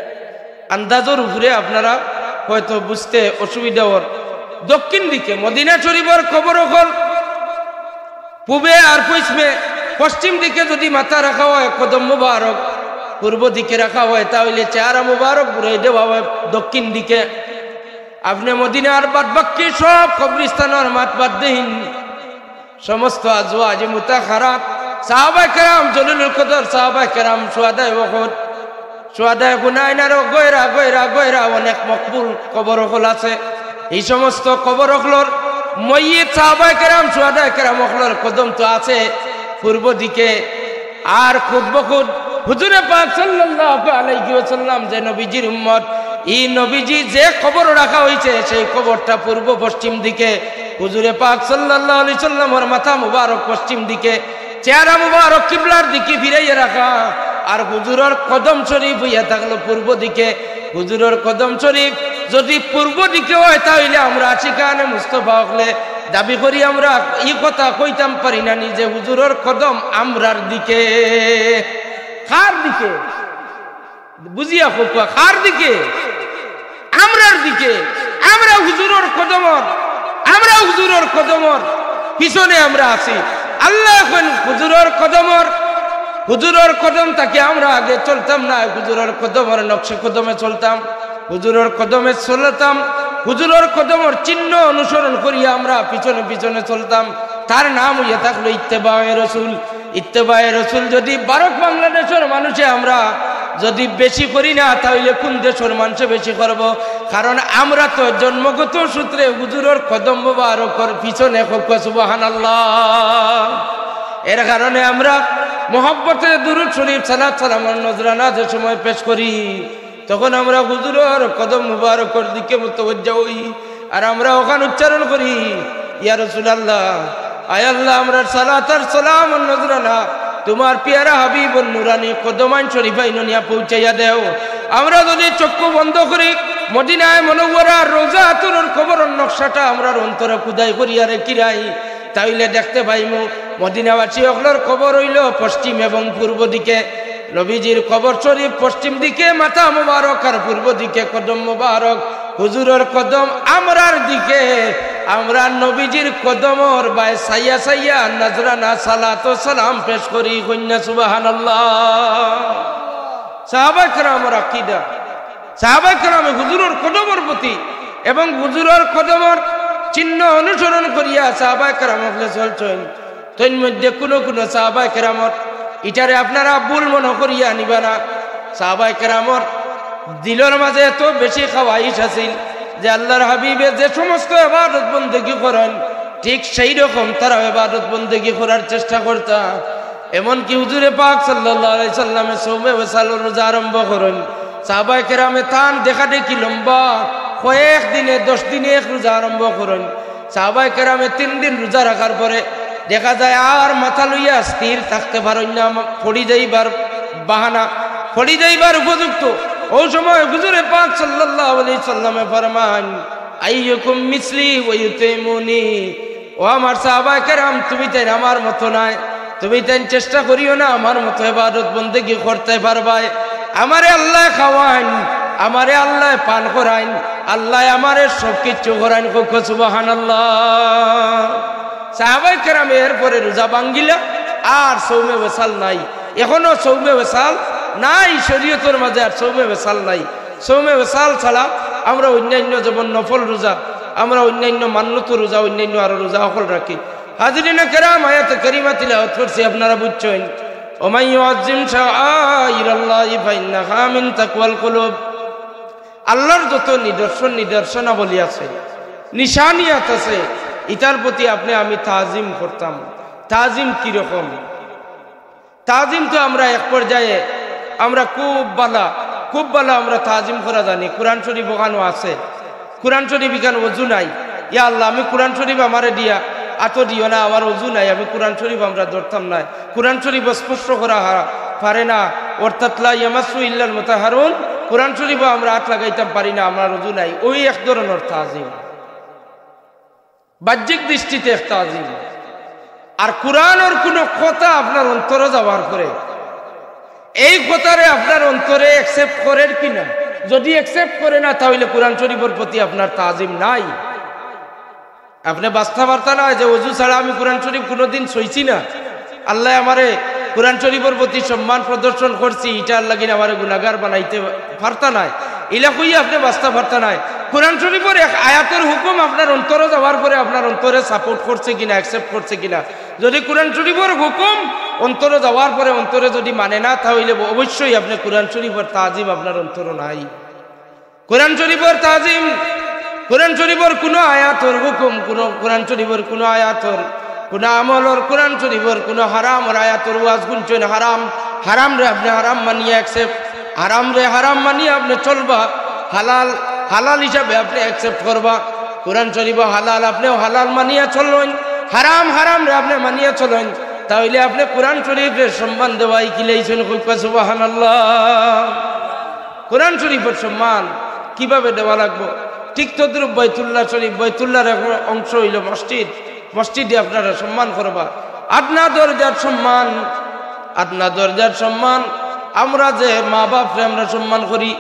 আন্দাজের উপরে আপনারা হয়তো বুঝতে অসুবিধা ওর। দক্ষিণ দিকে মদিনা শরীফের কবর হল পূবে আর পশ্চিমে। পশ্চিম দিকে যদি মাথা রাখা হয় কদম মুবারক, পূর্ব দিকে রাখা হয় তাহলে চেহারা মুবারক ঘুরাই দেওয়া হয় দক্ষিণ দিকে। আপনি মদিনার বাদ বাকি সব কবরিস্তানের মাঠ বাদ দেন, সমস্ত আজওয়াজ মুতাখারাত সাহাবায়ে কেরাম জলিলুল কদর সাহাবায়ে কেরাম শুহাদায়ে উহুদ শুহাদায়ে হুনাইন আর গয়রা গয়রা গয়রা অনেক মকবুল কবর হল আছে। এই সমস্ত কবর হলর ময়িত সাহাবায়ে কেরাম শুহাদায়ে কেরাম হলর কদম তো আছে পূর্ব দিকে। আর খুদ বখুদ হুজুরে পাক সাল্লাল্লাহু আলাইহি ওয়াসাল্লাম যে নবীজির উম্মত, এই নবীজি যে কবর রাখা হয়েছে সেই কবরটা পূর্ব পশ্চিম দিকে। হুজুরে পাক সাল্লাল্লাহু আলাইহি সাল্লামের মাথা মুবারক পশ্চিম দিকে, চেহারা মুবারক কিবলার দিকে ফিরাইয়া রাখা, আর হুজুরের কদম শরীফ হইয়া থাকলো পূর্ব দিকে। হুজুরের কদম শরীফ যদি পূর্ব দিকে হয় তাহলে আমরা আশিকানে মুস্তাফা হলে দাবি করি আমরা এই কথা কইতাম পারি না নিজে হুজুরের কদম আমরার দিকে। কার দিকে বুঝিয়া ফুকা? কার দিকে? আমরার দিকে। আমরা হুজুরের কদমর, আমরা হুজুরের কদমর পিছনে আমরা আছি। আল্লাহ এখন হুজুরের কদমর, হুজুরের কদম তাকে আমরা আগে চলতাম না, হুজুরের কদমর নকশে কদমে চলতাম, হুজুরের কদমে চলতাম, হুজুরের কদমর চিহ্ন অনুসরণ করিয়া আমরা পিছনে পিছনে চলতাম। তার নাম হইয়া থাকলো ইত্তেবায়ে রাসূল। ইত্তেবায়ে রাসূল যদি ভারত বাংলাদেশের মানুষে আমরা যদি বেশি করি না তাহলে কোন দেশের মানুষে বেশি করব? কারণ আমরা তো জন্মগত সূত্রে হুজুরের কদম মুবারকের পিছনে সুবহানাল্লাহ। এর কারণে আমরা মোহাব্বতে দুরূদ শরীফ সালাত সালাম নজরানা যে সময় পেশ করি তখন আমরা হুজুরের কদম মুবারকের দিকে মুতাওয়াজ্জা হই আর আমরা ওখানে উচ্চারণ করি, ইয়া রাসূলুল্লাহ, আয় আল্লাহ আমরা সালাত আর সালাম নজরানা তোমার পিয়ারা হাবিব নুরানি কদমান শরীফাই নিয়া পৌঁছাইয়া দেও। আমরা যদি চক্ষু বন্ধ করি মদিনায় মুনাওয়ারা রোজা আতরের কবরের নকশাটা আমরা অন্তরে খুদাই করিয়া রেখি রাই, তাইলে দেখতে পাইমু মদিনাবাসী হকলের কবর হইল পশ্চিম এবং পূর্ব দিকে। নবীজির কবর শরীফ পশ্চিম দিকে মাথা মুবারক আর পূর্ব দিকে কদম মুবারক। হুজুরের কদম আমরার দিকে। আমরা নবীজির কদমর বাই সাইয়া সাইয়া নজরানা সালাত ও সালাম পেশ করি। কন্যা সুবহানাল্লাহ। সাহাবায়ে কেরামের আকীদা, সাহাবায়ে কেরামে হুজুরের কদমের প্রতি এবং হুজুরের কদমের চিহ্ন অনুসরণ করিয়া সাহাবায়ে কেরাম হলে চলছেন। তৈর মধ্যে কোনো কোনো সাহাবায়ে কেরামর ইটারে আপনারা ভুল মনে করিয়া নিবা না। সাহাবায়ে কেরামর দিলের মাঝে এত বেশি খাওয়াইশ আছিল যে আল্লাহর হাবিবে যে সমস্ত ইবাদত বন্দেগী করেন ঠিক সেই রকম তারা ইবাদত বন্দেগী করার চেষ্টা করতা। এমনকি হুজুরে পাক সাল্লাল্লাহু আলাইহি সাল্লামে সওমে ওয়াসালের রোজা আরম্ভ করেন। সাহাবায়ে কেরামে তান দেখা দেখি লম্বা কয়েক দিনে 10 দিনে এক রোজা আরম্ভ করেন। সাহাবায়ে কেরামে 3 দিন রোজা রাখার পরে দেখা যায় আর মাথা লইয়া স্থির থাকতে পারেন না, পড়ি যাইবার বাহানা, পড়ি যাইবার উপযুক্ত। ওই সময় হুজুরে পাক সাল্লাল্লাহু আলাইহি সাল্লামে ফরমান, আইয়ুকুম মিসলি ওয়া ইউতিমুনি, ও আমার সাহাবায়ে কেরাম তুমি তাই আমার মতো নাই, তুমি তাই চেষ্টা করিও না আমার মতো ইবাদত বন্দেগী করতে পারবাই। আমারে আল্লাহ খাওয়ান, আমারে আল্লাহ পান করাইন, আল্লাহ আমারে সবকিছু করাইন। সুবহানাল্লাহ। সাহাবায়ে কেরাম এরপরে রোজা ভাঙ্গিলা আর সওমে ওয়াসাল নাই। এখনো সওমে ওয়াসাল নাই শরীয়তের মাঝে, আর সওমে ওয়াসাল নাই। সওমে ওয়াসাল ছাড়া আমরা অন্যান্য যেমন নফল রোজা, আমরা অন্যান্য মান্যত রোজা, অন্যান্য আরো রোজা সকল রাখি। হাজরিনে কেরাম আয়াতে কারিমা তিলাওয়াত করছি, আপনারা বুঝছেন। ওমান ইউআযযিম শাআইরাল্লাহি ফাইন্নাহা মিন তাকওয়াল কুলুব। আল্লাহর যত নিদর্শন নিদর্শনাবলী আছে, নিশানিয়াত আছে, ইটার প্রতি আপনি আমি তাজিম করতাম। তাজিম কিরকম? তাজিম তো আমরা এক পর্যায়ে আমরা খুব ভালো আমরা তাজিম করা জানি। কোরআন শরীফ ওখানে আছে, কোরআন শরীফ এখানে অজু নাই। ইয়া আল্লাহ, আমি কোরআন শরীফ আমারে দিয়া আতো দিও না, আমার অজু নাই, আমি কোরআন শরীফ আমরা ধরতাম না। কোরআন শরীফ স্পষ্ট করা পারে না, অর্থাৎ লা ইয়ামাসসু ইল্লাল মুতাহহারুন, কোরআন শরীফ আমরা হাত লাগাইতাম পারি না, আমার অজু নাই। ওই এক ধরনের তাজিম, বাহ্যিক দৃষ্টিতে এক তাজিম। আর কোরআনের কোনো কথা আপনার অন্তরে যাওয়ার পরে এই কথারে আপনার অন্তরে অ্যাকসেপ্ট করেন কিনা, যদি অ্যাকসেপ্ট করে না তাহলে কোরআন শরীফের প্রতি আপনার তাজিম নাই। আপনি বাস্তা পারতা না যে অজু ছাড়া আমি কোরআন শরীফ কোনোদিন সইছি না, আল্লাহ আমারে কোরআন শরীফের প্রতি সম্মান প্রদর্শন করছি, এটা আল্লাহ কিনা আমারে গুনাহগার বানাইতে পারতা নাই, এলা কইয়া আপনি বাস্তা পারতা নাই। কোরআন শরীফের এক আয়াতের হুকুম আপনার অন্তরে যাওয়ার পরে আপনার অন্তরে সাপোর্ট করছে কিনা, অ্যাকসেপ্ট করছে কিনা। যদি কোরআন শরীফের হুকুম অন্তরে যাওয়ার পরে অন্তরে যদি মানে না, তাহলে অবশ্যই আপনি কোরআন শরীফের তাজিম আপনার অন্তরে নাই। কোরআন শরীফের তাজিম, কোরআন শরীফের কোনো আয়াতর হুকুম, কোরআন শরীফের কোনো আয়াতর কোন আমলর, কোরআন শরীফের কোনো হারামর আয়াতর ওয়াজ গুনছেন, হারাম রে আপনি হারাম মানিয়ে অ্যাকসেপ্ট, হারাম রে হারাম মানিয়ে আপনি চলবা, হালাল হিসাবে আপনি অ্যাকসেপ্ট করবা। কোরআন শরীফ হালাল, আপনিও হালাল মানিয়ে চললেন, হারাম রে আপনি মানিয়ে চলেন, তাহলে আপনি কোরআন শরীফের সম্মান দেওয়াই কিলাইছেন। সুবহানাল্লাহ। কোরআন শরীফের সম্মান কিভাবে দেওয়া লাগবে? ঠিক তদ্রুপ বাইতুল্লাহ শরীফ, বাইতুল্লাহর অংশ হইল মসজিদে আপনারা সম্মান করবা। আদনা দরজার সম্মান আমরা যে মা বাপরে আমরা সম্মান করি,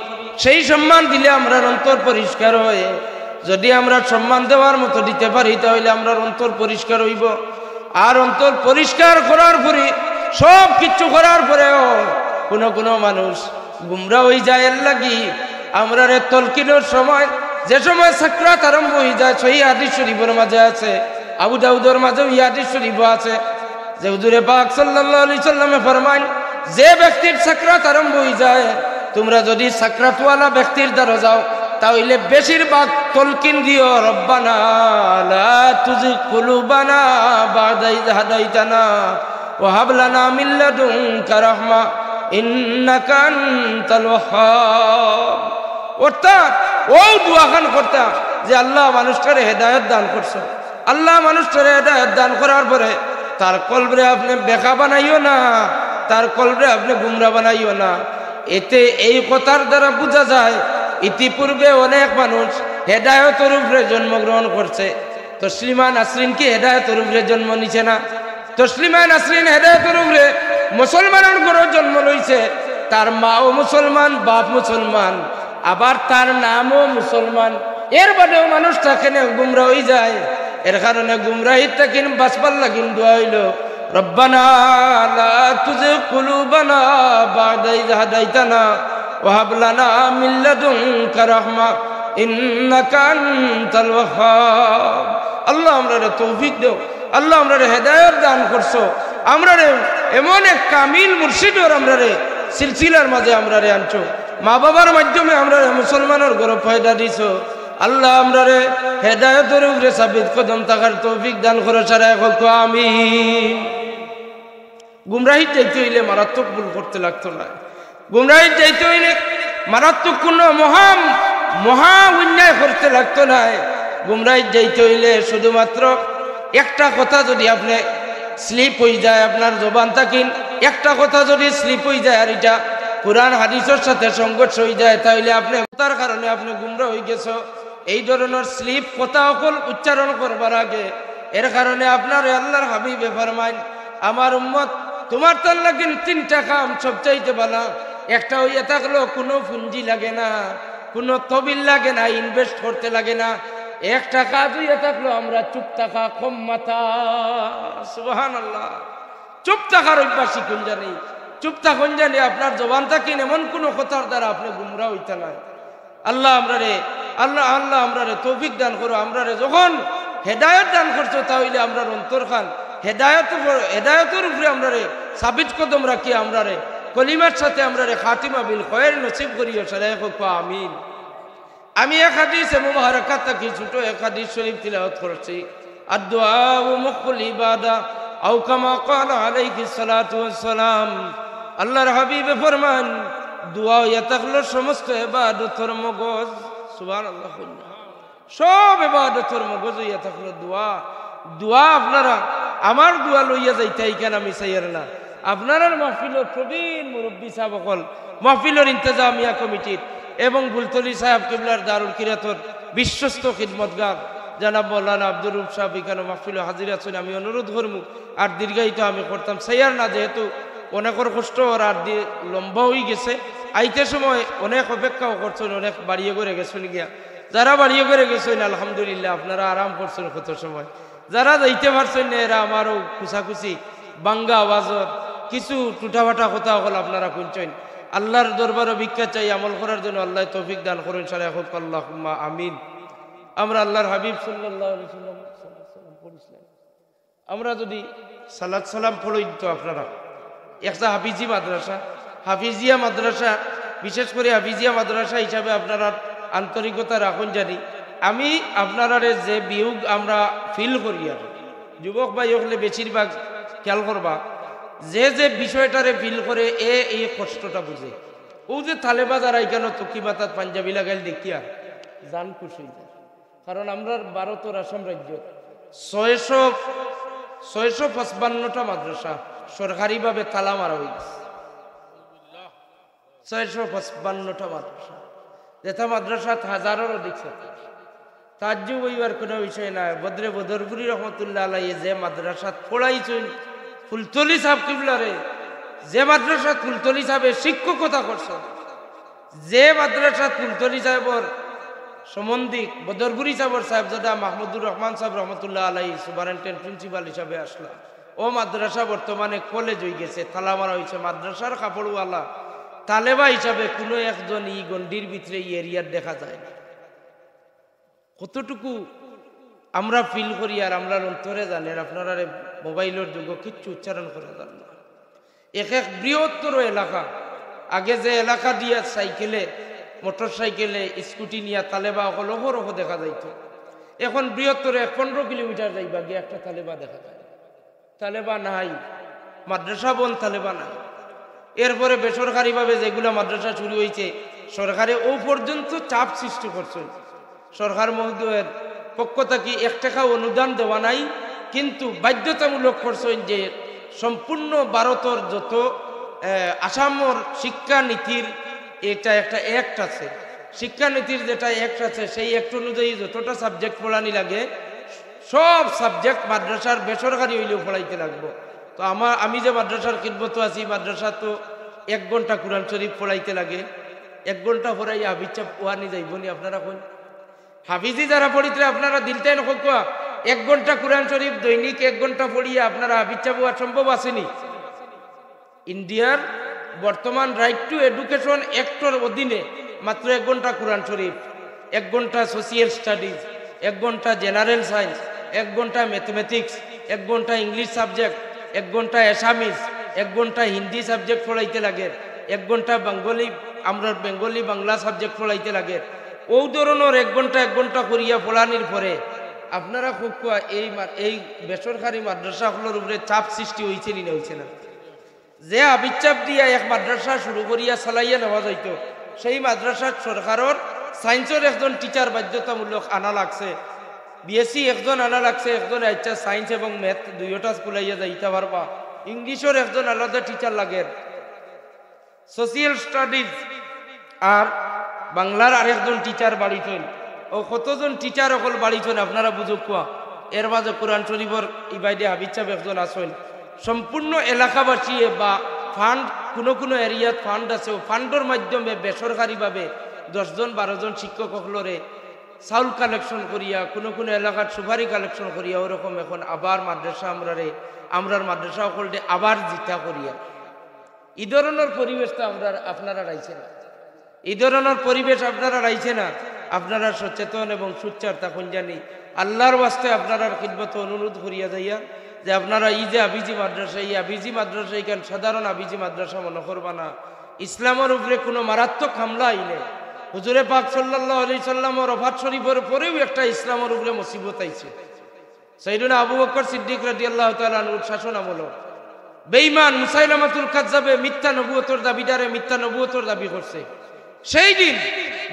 সেই সম্মান দিলে আমরা অন্তর পরিষ্কার হয়ে, যদি আমরা সম্মান দেওয়ার মতো দিতে পারি তাহলে আমরা অন্তর পরিষ্কার হইব। আর অন্তর পরিষ্কার করার পরে সব কিছু করার পরেও কোনো মানুষ গুমরা হয়ে যায়। এর লাগি আমরা তলকিনের সময়, যে সময় সাকরাত আরম্ভ হয়ে যায়, সহিহ হাদিস শরীফের মাঝে আছে, আবু দাউদের মাঝেও এই হাদিস শরীফ আছে যে হুজুরে পাক সাল্লাল্লাহু আলাইহি সাল্লামে ফরমান, যে ব্যক্তির সাকরাত আরম্ভ হয়ে যায়, তোমরা যদি সাকরাতওয়ালা ব্যক্তির দ্বারা যাও তাহলে বেশিরভাগ তলকিন দিও, রব্বানা লা তুজিগ কুলুবানা বা'দা ইয হাদাইতানা ওয়া হাব লানা মিন লাদুনকা রাহমা ইন্নাকা আনতাল ওয়াহ্হাব। অর্থাৎ ও দোয়াখান করতা যে আল্লাহ মানুষটারে হেদায়েত দান করছো, আল্লাহ মানুষটারে হেদায়েত দান করার পরে তার কলবে আপনি বেকা বানাইও না, তার কলবে আপনি গুমরা বানাইও না। এতে এই কথার দ্বারা বোঝা যায় ইতিপূর্বে অনেক মানুষ হেদায়েতের উপরে জন্মগ্রহণ করছে। তসলিমা নাসরিন কি হেদায়েতের উপরে জন্ম নিছে না? তসলিমা নাসরিন হেদায়েতের উপরে মুসলমানের ঘরে জন্ম লইছে, তার মাও মুসলমান, বাপ মুসলমান, আবার তার নামও মুসলমান। এর বাদেও মানুষটা কেন গুমরা হয়ে যায়? এর কারণে গুমরাহিটা কিন বাঁচবার লাগিন দোয়া হইল, রব্বানা লা তুজিগ কুলুবানা বা'দা ইয হাদাইতানা ওয়া হাব লানা মিন লাদুনকা রাহমা ইন্নাকা আনতাল ওয়াহ্হাব। আল্লাহ আমরারে তৌফিক দাও, আল্লাহ আমরারে হেদায়েত দান করছো, আমরারে এমন এক কামিল মুর্শিদর আমরারে সিলসিলার মাঝে আমরারে আনছো, মা বাবার মাধ্যমে আমরারে মুসলমানের ঘরে পয়দা দিছো। আল্লাহ আমরারে হেদায়েতের উপরে সাবিত কদম থাকার তৌফিক দান করো, সারা হোক আমিন। গুমরাহি যাইতে হইলে মারাত্মক ভুল করতে লাগতো না, গুমরাহি যাইতে হইলে মারাত্মক কোনো মহা অন্যায় করতে লাগতো না। গুমরাহি যাইতে হইলে শুধুমাত্র একটা কথা যদি আপনি স্লিপ হয়ে যায়, আপনার জবান থাকিন একটা কথা যদি স্লিপ হয়ে যায় আর এটা কোরআন হাদিসের সাথে সংঘর্ষ হয়ে যায়, তাহলে আপনি তার কারণে আপনি গুমরা হয়ে গেছো। এই ধরনের স্লিপ কথা অকল উচ্চারণ করবার আগে এর কারণে আপনার আল্লাহর হাবিবে ফরমাইন, আমার উম্মত তোমার তার লাগিন তিনটা কাম সবচাইতে ভালো। একটা হইয়া থাকলো কোনো পুঁজি লাগে না, কোনো তবিল লাগে না, ইনভেস্ট করতে লাগে না। একটা কাজ হইয়া থাকলো আমরা চুপ থাকা, কম মাথা। সুবহানাল্লাহ। চুপ থাকার অভ্যাস শিখুন জানি, চুপ থাকুন জানি আপনার জবান থাকিন এমন কোনো কথার দ্বারা আপনি গুমরা হইতে নাই। আল্লাহ আমরারে তৌফিক দান করো। আমরারে যখন হেদায়েত দান করছো তাহলে আমরার অন্তর খান হেদায়েতের উপরে আমরারে সাবিত কদম রাখি, আমরারে কলিমার সাথে আমরারে খাতিমা বিল খয়ের নসিব করিও, সারা হোক আমিন। আমি এক হাদিসে মুবারাকাত থাকি ছোট এক হাদিস শরীফ তিলাওয়াত করছি। আদ-দুআউ মুখুল ইবাদা আও কামা ক্বালা আলাইহিস সালাতু ওয়াস সালাম। আল্লাহর হাবিবে ফরমান দোয়া ইয়া থাকলো সমস্ত ইবাদতের মগজ। সুবহানাল্লাহ। সব ইবাদতের মগজ ইয়া থাকলো দোয়া। দোয়া আপনারা আমার দোয়া লইয়া যাইতাই কেন আমি চাইয়ার না। আপনার মাহফিলের প্রবীণ মুরব্বী সাহেব সকল, মাহফিলের ইন্তজামিয়া কমিটির এবং বুলতলি সাহেব কিবলার দারুল কিরাতর বিশ্বস্ত খিদমতগার জানাব মৌলানা আব্দুর রউফ সাহেব এখানে মাহফিলে হাজির আছেন। আমি অনুরোধ করব আর দীর্ঘায়িত আমি করতাম চাইয়ার না, যেহেতু অনেকের কষ্ট আর লম্বা হয়ে গেছে। আইতে সময় অনেক অপেক্ষাও করছেন, অনেক বাড়িয়ে করে গেছেন গিয়া। যারা বাড়িয়ে করে গেছেন আলহামদুলিল্লাহ আপনারা আরাম করছেন কত সময়। যারা যাইতে পারছেন না এরা আমারও খুশাখুশি বাঙ্গা আওয়াজত কিছু টুটাফাটা কথা হল আপনারা শুনছেন। আল্লাহর দরবারে ভিক্ষা চাই আমল করার জন্য আল্লাহ তৌফিক দান করুন। আল্লাহুম্মা আমিন। আমরা আল্লাহর হাবিব সাল্লাল্লাহু আলাইহি ওয়াসাল্লাম পড়িছিলাম, আমরা যদি সালাত সালাম পড়ই তো আপনারা একটা হাফিজি মাদ্রাসা, হাফিজিয়া মাদ্রাসা, বিশেষ করে হাফিজিয়া মাদ্রাসা হিসাবে আপনারা আন্তরিকতা রাখুন। জানি আমি আপনারা যে বিয়োগ আমরা ফিল করি, আর যুবক ভাই হলে বেশিরভাগ খেয়াল করবা যে যে বিষয়টারে ফিল করে এই কষ্টটা বুঝে। ও যে তালেবা যারা এখানে তকিবাতাত পাঞ্জাবি লাগাইল দেখিয়া জান খুশি যায়। কারণ আমরা ভারতের আসাম রাজ্য 655টা মাদ্রাসা সরকারিভাবে তালা মারা হয়ে গেছে। 655টা মাদ্রাসা, যেটা মাদ্রাসাত হাজারের অধিক ছাত্র। তাজ্জুব হইবার কোনো বিষয় নাই। বদরে বদরপুরি রহমতুল্লাহ আলাইহি যে মাদ্রাসাত পড়াইছেন ফুলতলি সাহেব কিবলারে, যে মাদ্রাসাত ফুলতলি সাহেবের শিক্ষকতা করছেন, যে মাদ্রাসাত ফুলতলি সাহেবর সম্বন্ধী বদরপুরি সাহেবর সাহেবজাদা মাহমুদুর রহমান সাহেব রহমতুল্লাহ আলাইহি সুপারিনটেন্ডেন্ট প্রিন্সিপাল হিসাবে আসলা। ও মাদ্রাসা বর্তমানে কলেজ হয়ে গেছে, তালা মারা হয়েছে। মাদ্রাসার কাপড়ওয়ালা তালেবা হিসাবে কোনো একজন ই গন্ডির ভিতরে ই এরিয়ার দেখা যায় না। কতটুকু আমরা ফিল করি আর আমরা অন্তরে জানেন। আপনারা মোবাইলের যুগ কিচ্ছু উচ্চারণ করা যান না। এক এক বৃহত্তর এলাকা, আগে যে এলাকা দিয়া সাইকেলে মোটর সাইকেলে স্কুটি নিয়ে তালেবা অকল অহরহ দেখা যাইত, এখন বৃহত্তর 15 কিলোমিটার যাইবা গিয়ে একটা তালেবা দেখা যায়। তালেবা নাই, মাদ্রাসা বন তালেবা নাই। এরপরে বেসরকারিভাবে যেগুলো মাদ্রাসা শুরু হয়েছে সরকারে ও পর্যন্ত চাপ সৃষ্টি করছে। সরকার মহোদয়ের পক্ষ থেকে 1 টাকা অনুদান দেওয়া নাই, কিন্তু বাধ্যতামূলক করছেন যে সম্পূর্ণ ভারতের যত আসামর শিক্ষানীতির এটা একটা অ্যাক্ট আছে, শিক্ষানীতির যেটা অ্যাক্ট আছে সেই অ্যাক্ট অনুযায়ী যতটা সাবজেক্ট পড়ানি লাগে সব সাবজেক্ট মাদ্রাসার বেসরকারি হইলেও পড়াইতে লাগবো। তো আমি যে মাদ্রাসার খিদমত আছি, মাদ্রাসা তো 1 ঘন্টা কোরআন শরীফ পড়াইতে লাগে। 1 ঘন্টা পড়াই হাফিজ ওয়ানি যাইবনি। আপনারা কোন হাফিজি যারা পড়িতে আপনারা দিলটাই নক 1 ঘন্টা কোরআন শরীফ দৈনিক 1 ঘন্টা পড়িয়ে আপনারা হাফিজ চাবুয়া সম্ভব আসেনি। ইন্ডিয়ার বর্তমান রাইট টু এডুকেশন অ্যাক্টর অধীনে মাত্র 1 ঘন্টা কোরআন শরীফ, 1 ঘন্টা সোশিয়াল স্টাডিজ, 1 ঘন্টা জেনারেল সায়েন্স, 1 ঘন্টা ম্যাথমেটিক্স, 1 ঘন্টা ইংলিশ সাবজেক্ট, 1 ঘন্টা অ্যাসামিজ, 1 ঘন্টা হিন্দি সাবজেক্ট পড়াইতে লাগে, 1 ঘন্টা বেঙ্গলি আমরা বেঙ্গলি বাংলা সাবজেক্ট পড়াইতে লাগে। ও ধরনের 1 ঘন্টা করিয়া পড়ানির পরে আপনারা খুব এই বেসরকারি মাদ্রাসাগুলোর উপরে চাপ সৃষ্টি হয়েছে না হয়েছে না? যে আবিচাপ দিয়া এক মাদ্রাসা শুরু করিয়া চালাইয়া নেওয়া যাইত, সেই মাদ্রাসার সরকারের সায়েন্সের একজন টিচার বাধ্যতামূলক আনা লাগছে, বিএসসি একজন আনা লাগছে, একজন আচ্ছা সায়েন্স এবং ম্যাথ দুইটা স্কুলাইয়া যাইতে পারবা, ইংলিশের একজন আলাদা টিচার লাগে, সোশিয়াল স্টাডিজ আর বাংলার আরেকজন টিচার বাড়িতেন। ও কতজন টিচার অকল বাড়িতেন আপনারা বুঝুক কোয়া। এর মাঝে কোরআন শরীফর ইবাইদে হাবিজ সাহেব একজন আসেন। সম্পূর্ণ এলাকাবাসী বা ফান্ড কোনো এরিয়াত ফান্ড আছে, ও ফান্ডের মাধ্যমে বেসরকারিভাবে 10 জন 12 জন শিক্ষক সকলরে চাউল কালেকশন করিয়া কোনো এলাকার সুপারি কালেকশন করিয়া ওরকম এখন আবার মাদ্রাসা আমরার মাদ্রাসা সকলকে আবার জিতা করিয়া এই ধরনের পরিবেশটা আপনারা রাইছে না। এই ধরনের পরিবেশ আপনারা রাইছে না। আপনারা সচেতন এবং সুচ্চার তখন জানি আল্লাহর ওয়াস্তে আপনারা খিদমত অনুরোধ করিয়া যাইয়া যে আপনারা এই যে আবিজি মাদ্রাসা, এই আবিজি মাদ্রাসা এখানে সাধারণ আবিজি মাদ্রাসা মনে করবা না। ইসলামের উপরে কোনো মারাত্মক হামলা আইলে হুজুরে পাক সাল্লাল্লাহু আলাইহি সাল্লামের ওফাত শরীফের পরেও একটা ইসলামের উপরে মুসিবত আইছে। সাইয়েদনা আবু বকর সিদ্দিক রাদিয়াল্লাহু তাআলা আনহুর শাসন আমল বেঈমান মুসাইলামাতুল কাজ্জাবে মিথ্যা নবুয়তের দাবিদারে মিথ্যা নবুয়তের দাবি করছে। সেই দিন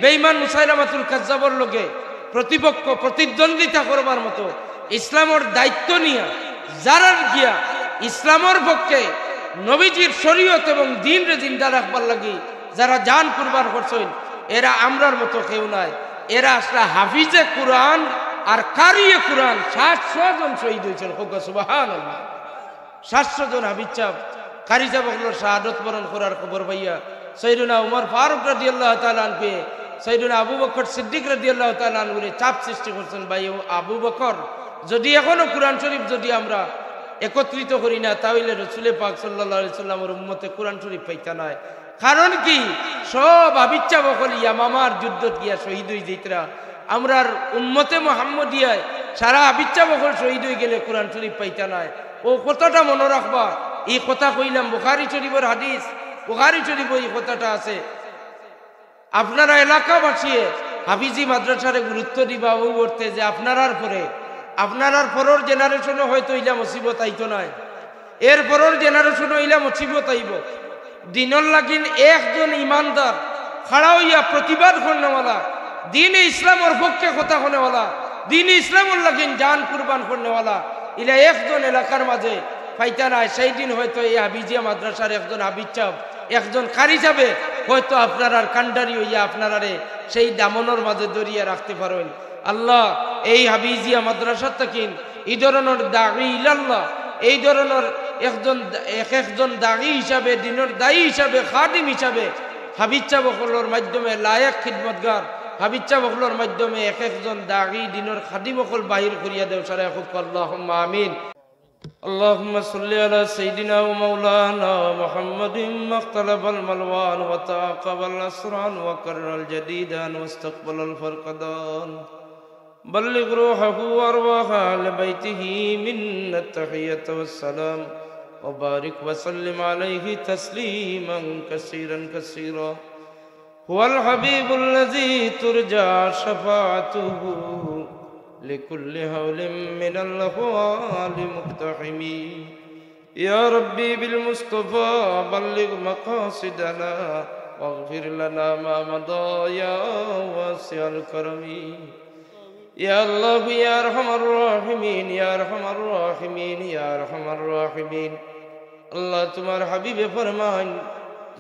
বেঈমান মুসাইলামাতুল কাজ্জাবর লগে প্রতিপক্ষ প্রতিদ্বন্দ্বিতা করবার মতো ইসলামের দায়িত্ব নিয়ে যারা গিয়া ইসলামের পক্ষে নবীজির শরীয়ত এবং দ্বীন রে জিন্দা রাখবার লাগি যারা জান কুরবান করছেন, এরা আমরার মতো কেউ নাই। এরা আসলে হাফিজে কুরআন আর কারিয়ে কুরআন 700 জন শহীদ হয়েছেন। সুবহানাল্লাহ। 700 জন হাফিজ সাহেব কারি সাহেব হলো শাহাদত বরণ করার খবর পাইয়া সাইয়েদনা উমর ফারুক রাদিয়াল্লাহু তাআলা আনহু সাইয়েদনা আবু বকর সিদ্দিক রাদিয়াল্লাহু তাআলা আনহুরে চাপ সৃষ্টি করছেন, ভাই আবু বকর যদি এখনো কুরআন শরীফ যদি আমরা একত্রিত করি না তাহলে রাসূল পাক সাল্লাল্লাহু আলাইহি সাল্লামের উম্মতে কুরআন শরীফ পাইতা নাই। কারণ কি সব আবিচ্ছা বকল ইয়ামামার যুদ্ধত গিয়া শহীদ হয়ে যাইতরা, আমরার উম্মতে মুহাম্মদিয়ায় সারা আবিচ্ছা বকল শহীদ হয়ে গেলে কুরআন শরীফ পাইতা নাই। ও কথাটা মনে রাখবা। এই কথা কইলাম বুখারী শরীফের হাদিস, বুখারী শরীফে এই কথাটা আছে। আপনারা এলাকাবাসী হাফিজি মাদ্রাসারে গুরুত্ব দিবা ও করতে যে আপনারার পরের জেনারেশনও হয়তো ইলা মুসিবত আইতো নাই, এর পরের জেনারেশনও ইলা মুসিবত আইব। দিনের লাগিন একজন ইমানদার খাড়া হইয়া প্রতিবাদ করনেওয়ালা, দিন ইসলামের পক্ষে কথা কনেওয়ালা, দিন ইসলামের লাগিন জান কুরবান করনেওয়ালা ইলা একজন এলাকার মাঝে পাইতা নাই। সেই দিন হয়তো এই হাফিজিয়া মাদ্রাসার একজন হাফিজ সাহেব একজন কারি যাবে হয়তো আপনার আর কান্ডারি হইয়া আপনারারে সেই দামনের মাঝে দরিয়া রাখতে পারেন। আল্লাহ এই হাফিজিয়া মাদ্রাসা তাকিন এই ধরনের দাগি ইলাল্লাহ, এই ধরনের একজন দাগি হিসাবে দিনের দায়ী হিসাবে খাদিম হিসাবে হাফিজ সাহেবগুলোর মাধ্যমে লায়েক খিদমতগার হাফিজ সাহেবগুলোর মাধ্যমে একজন দাগি দিনের খাদিম সকল বাহির করিয়া দেও সারা খুব আল্লাহুম্মা আমিন। اللهم صل على سيدنا ومولانا محمد مختلف الملوان وتعاقب الأسران وكرر الجديدان واستقبل الفرقدان بلغ روحه وأرواح أهل بيته منا التحية والسلام وبارك وسلم عليه تسليما كثيرا كثيرا هو الحبيب الذي ترجى شفاعته لكل هول من الأهوال مقتحمي يا ربي بالمصطفى بلغ مقاصدنا واغفر لنا ما مضى يا واسع الكرم يا الله يا أرحم الراحمين يا أرحم الراحمين يا أرحم الراحمين الله তোমার হাবিবে ফরমান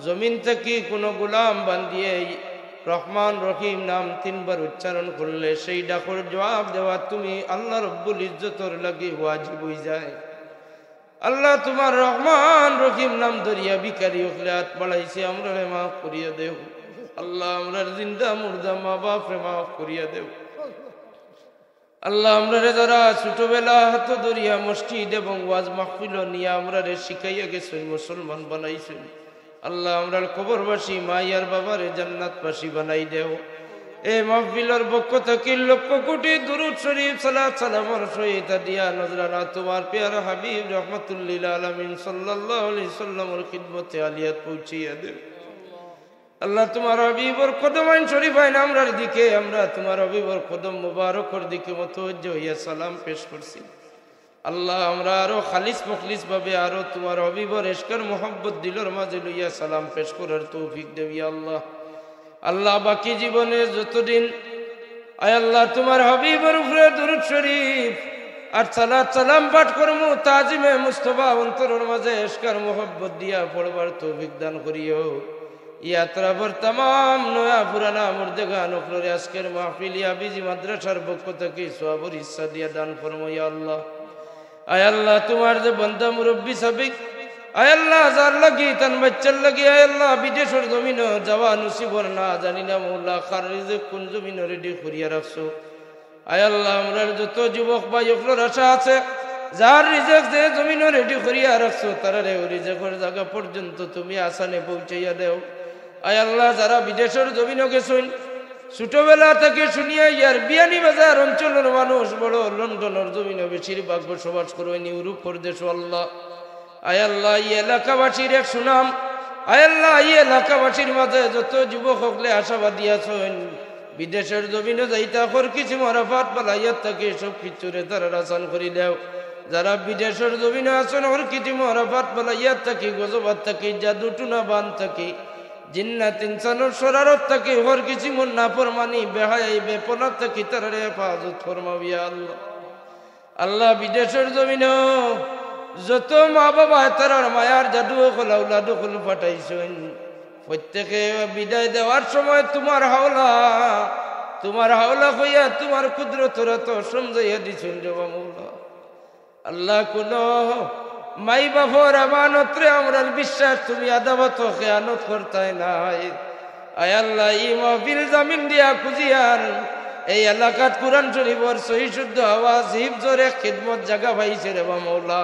জমিন থেকে কোন গোলাম বান্দিয়ে রহমান রহিম নাম 3 বার উচ্চারণ করলে সেই ডাকর জবাব দেওয়া তুমি আল্লাহ রব্বুল ইজ্জতর লাগি ওয়াজিব হয়ে যায়। আল্লাহ তোমার রহমান রহিম নাম দরিয়া বিকারি ওখলাত বাড়াইছে আমরা মাফ করিয়া দেও। আল্লাহ আমরা জিন্দা মুর্দা মা বাপ রে মাফ করিয়া দেও। আল্লাহ আমরা যারা ছোটবেলা হাত দরিয়া মসজিদ এবং ওয়াজ মাহফিল নিয়ে আমরা শিখাইয়া গেছেন মুসলমান বানাইছেন, আল্লাহ আমরার কবরবাসী মাইয়ার বাবারে জান্নাতবাসী বানাই দেও। এই মাহফিলের পক্ষ থেকে লক্ষ কোটি দুরূদ শরীফ সালাত সালামের সহিত দিয়া নজরানা তোমার প্যারা হাবিব রহমাতুল্লিল আলামিন সাল্লাল্লাহু আলাইহি সাল্লামের খিদমতে আলিয়াত পৌঁছিয়া দেও। আল্লাহ তোমার হাবিবর কদমাইন শরীফাইন আমরার দিকে আমরা তোমার হাবিবর কদম মুবারকর দিকে মুতওয়াজ্জিহ হইয়া সালাম পেশ করছি। আল্লাহ আমরা আরো খালিস মুখলিস ভাবে আরো তোমার হাবিবর ইশকের মোহাব্বত দিলের মাঝে লইয়া সালাম পেশ করার তৌফিক দেও ইয়া আল্লাহ। আল্লাহ বাকি জীবনে যতদিন আয় আল্লাহ তোমার হাবিবের উপরে দুরূদ শরীফ আর সালাত সালাম পাঠ করমু তাজিমে মুস্তাফা অন্তরের মাঝে ইশকের মোহাব্বত দিয়া পড়বার তৌফিক দান করিও। ইয়াত্রাবর तमाम নয়া পুরানা মুর্দেগান উপরে আজকের মাহফিল হাফিজি মাদ্রাসার পক্ষ থেকে সওয়াবের হিস্সা দিয়া দান ফরমাও ইয়া আল্লাহ। আয় আল্লাহ তোমার যে বান্দা মুরব্বী সাবিক আয় আল্লাহ যার লাগি তান বাচ্চার লাগি আয় আল্লাহ বিদেশের জমিন যাওয়া নসিবর না জানি না মৌলা খার রিজিক কোন জমিন রেডি করিয়া রাখছো। আয় আল্লাহ আমরার যত যুবক ভাই ওগুলোর আশা আছে যার রিজিক যে জমিন রেডি করিয়া রাখছো তারা রে রিজিকের জায়গা পর্যন্ত তুমি আসানে পৌঁছাইয়া দেও। আয় আল্লাহ যারা বিদেশের জমিন গেছেন ছোটবেলা থেকে শুনিয়া ইয়ার বিয়ানীবাজার অঞ্চলের মানুষ বড় লন্ডনের জমিনে বেশিরভাগ বসবাস করেন ইউরোপ প্রদেশ। আল্লাহ আয় আল্লাহ এই এলাকাবাসীর এক সুনাম আয় আল্লাহ এই এলাকাবাসীর মাঝে যত যুবক হকলে আশাবাদী আছেন বিদেশের জমিনে যাইতা কর কিছু মারাফাত বালাইয়াত থাকে সব কিছুরে তারা আসান করি দেও যারা বিদেশের জমিনে আসন ওর কিছু মারাফাত বালাইয়াত থাকে গজবাত থাকে জাদু টুনা বান থাকে জিন্নাত ইনসানের শরারত থাকে ওর কিছু মন না ফরমানি বেহায়াই বেপনাত থাকে তারা হেফাজত ফরমাও ইয়া আল্লাহ। আল্লাহ বিদেশের জমিনে যত মা বাবা তারার মায়ার জাদু হল আউলাদ হল পাঠাইছেন প্রত্যেকে বিদায় দেওয়ার সময় তোমার হাওলা হইয়া তোমার কুদরতরা তো সমঝাইয়া দিছেন রে মৌলা। আল্লাহ কোন মাই বাবার আমানতরে আমরা বিশ্বাস তুমি আদাবত খেয়ানত করতাই নাই। আয় আল্লাহ ই মাহফিল জামিন দিয়া খুঁজিয়ার এই এলাকাত কুরআন শরীফের সহি শুদ্ধ আওয়াজ হিফজরে খিদমত জায়গা পাইছে রে মৌলা।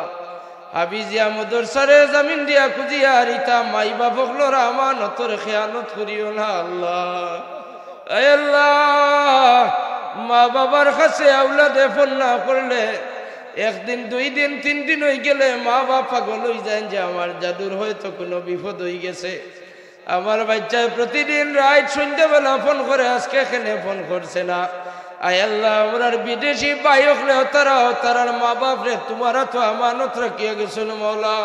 হাবিজিয়া মাদ্রাসারে জামিন দিয়া খুঁজিয়ার ইতা মাই বাপকলর আমানতরে খেয়ানত করিও না আল্লাহ। আয় আল্লাহ মা বাবার কাছে আওলাদে ফোন না করলে একদিন 2 দিন 3 দিন হয়ে গেলে মা বাপ পাগল হয়ে যায় যে আমার জাদুর হয়তো কোনো বিপদ হয়ে গেছে। আমার বাচ্চায় প্রতিদিন রাত সন্ধ্যাবেলা ফোন করে আজকে এখানে ফোন করছে না। আয় আল্লাহ আমরার বিদেশি ভাই হলে তারার মা বাপ রে তোমারা তো আমানত রাখিয়া গেছিল মৌলা।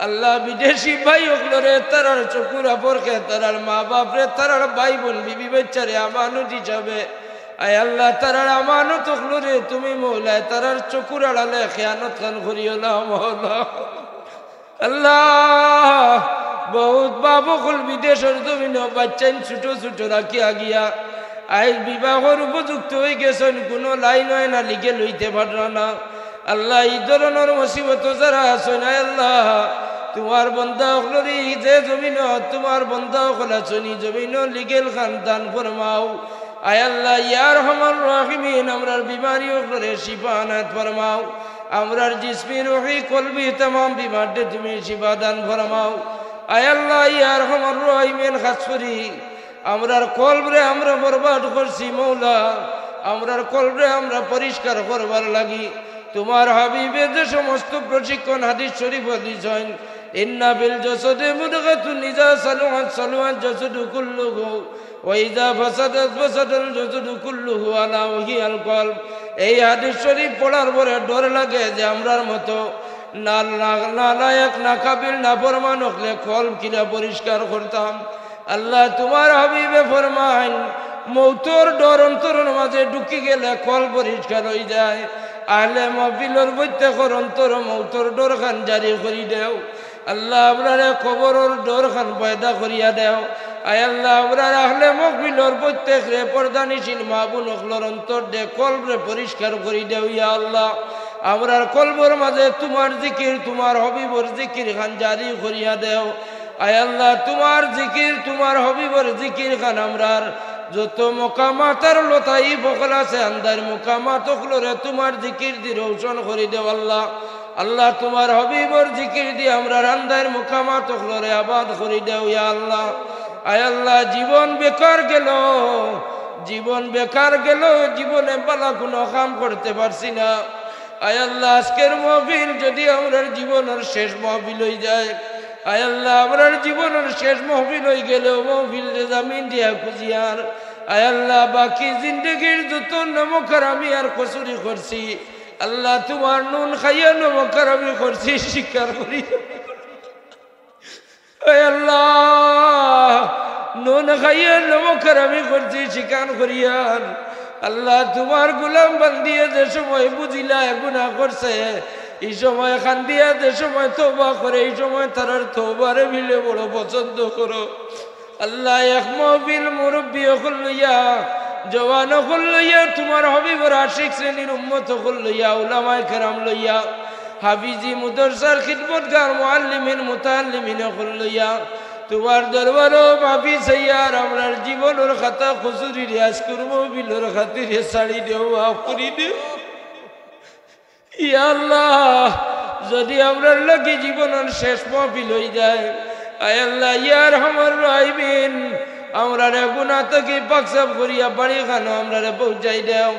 আল্লাহ বিদেশি ভাই হল রে তারার চকুর আপরকে তারার মা বাপ রে তারার ভাই বোন বিবি বাচ্চারে আমানত হিসাবে আয় আল্লাহ তারার আমানত হল রে তুমি মৌলায় তারার চকুর আড়ালে খেয়ানত খান করিও না মৌলা। আল্লাহ বহুত বাবকল বিদেশের জমিন বাচ্চান ছোট ছোট রাখিয়া গিয়া আজ বিবাহর উপযুক্ত হয়ে গেছেন কোনো লাইন হয় না লিখে লইতে পার না। আল্লাহ এই ধরনের মুসিবত যারা আছেন আল্লাহ তোমার বন্দা হলরি যে জমিন তোমার বন্দা হল আছনি জমিন লিগেল খান দান ফরমাও। আয় আল্লাহ ইয়ার রহমান রাহিমিন আমরার বিমারি হলরে শিফা আনাত ফরমাও। আমরার জিসমি রুহি কলবি तमाम বিমার দে তুমি শিফা দান ফরমাও। আয় আল্লাহ ইয়ার রহমান রাহিমিন খাসফরি আমরার কলবরে আমরা বরবাদ করছি মৌলা। আমরার কলবরে আমরা পরিষ্কার করবার লাগি তোমার হাবিবের যে সমস্ত প্রশিক্ষণ হাদিস শরীফ দিয়েছেন ইন্না বিল জাসাদি মুদগাতুন ইযা সালুহাত সালুহাল জাসাদু কুল্লুহু ওয়া ইযা ফাসাদাত ফাসাদাল জাসাদু কুল্লুহু আলা ওয়াহিয়াল কলব। এই হাদিস শরীফ পড়ার পরে ডর লাগে যে আমরার মতো নালায়েক না কাবিল না ফরমান হলে কলব কিনা পরিষ্কার করতাম। আল্লাহ তোমার হাবিবে ফরমান মৌতর ডর অন্তরের মাঝে ঢুকি গেলে কল পরিষ্কার হয়ে যায়। আহলে মাহফিলের প্রত্যেকের অন্তর মৌতর ডর খান জারি করি দেও। আল্লাহ আপনারে কবরের ডর খান পয়দা করিয়া দেও। আয় আল্লাহ আপনার আহলে মাহফিলের প্রত্যেক রে পর্দানিশীল মা বোন হকলর অন্তর দে কলবরে পরিষ্কার করি দেও ইয়া আল্লাহ। আমরার কলবর মাঝে তোমার জিকির তোমার হবিবর জিকির খান জারি করিয়া দেও। আয় আল্লাহ তোমার জিকির তোমার হবিবর জিকির খান আমরার যত মোকামাতার লতাই বকল আছে আন্দার মোকামাত হলরে তোমার জিকির দি রোশন করে দেও আল্লাহ। আল্লাহ তোমার হবিবর জিকির দি আমরা আন্দার মোকামাত হলরে আবাদ করে দেও ইয়া আল্লাহ। আয় আল্লাহ জীবন বেকার গেল জীবনে বালা কোনো কাম করতে পারছি না। আয় আল্লাহ আজকের মাহফিল যদি আমরার জীবনের শেষ মাহফিল হয়ে যায় আয় আল্লাহ আমরার জীবনের শেষ মাহফিল হয়ে গেলেও মাহফিল জামিন দিয়া খুঁজিয়ার আয় আল্লাহ বাকি জিন্দগির যত নমকার আমি আর কসুরি করছি আল্লাহ তোমার নুন খাইয়া নমকার আমি করছি স্বীকার করি। আয় আল্লাহ নুন খাইয়া নমকার আমি করছি স্বীকার করিয়ান। আল্লাহ তোমার গোলাম বান্দিয়ে যে সময় বুঝিলা গুনাহ করছে এই সময় খান্দিয়া যে সময় তওবা করে এই সময় তারার তওবারে মিলে বড় পছন্দ করো। আল্লাহ এক মাহফিল মুরব্বী হল লইয়া জওয়ান হল লইয়া তোমার হবিবর আশিক শ্রেণীর উম্মত হল লইয়া উলামায়ে কেরাম লইয়া হাফিজি মাদ্রাসার খিদমতগার মুআল্লিমিন মুতাআল্লিমিন হল লইয়া তোমার দরবারও মাফি চাইয়ার আমরার জীবনের খাতা খুচুরি রিয়াজ করবো বিলর খাতিরে ছাড়ি দেও মাফ করি দেও ইয়া আল্লাহ। যদি আমরার লাগি জীবনের শেষ মাহফিল হয়ে যায় আয় আল্লাহ ইয়া রহমান রাহিমিন আমরার গুনাহ থেকে পাকসাফ করিয়া বাড়ি খানো আমরারে পৌঁছাই দেও।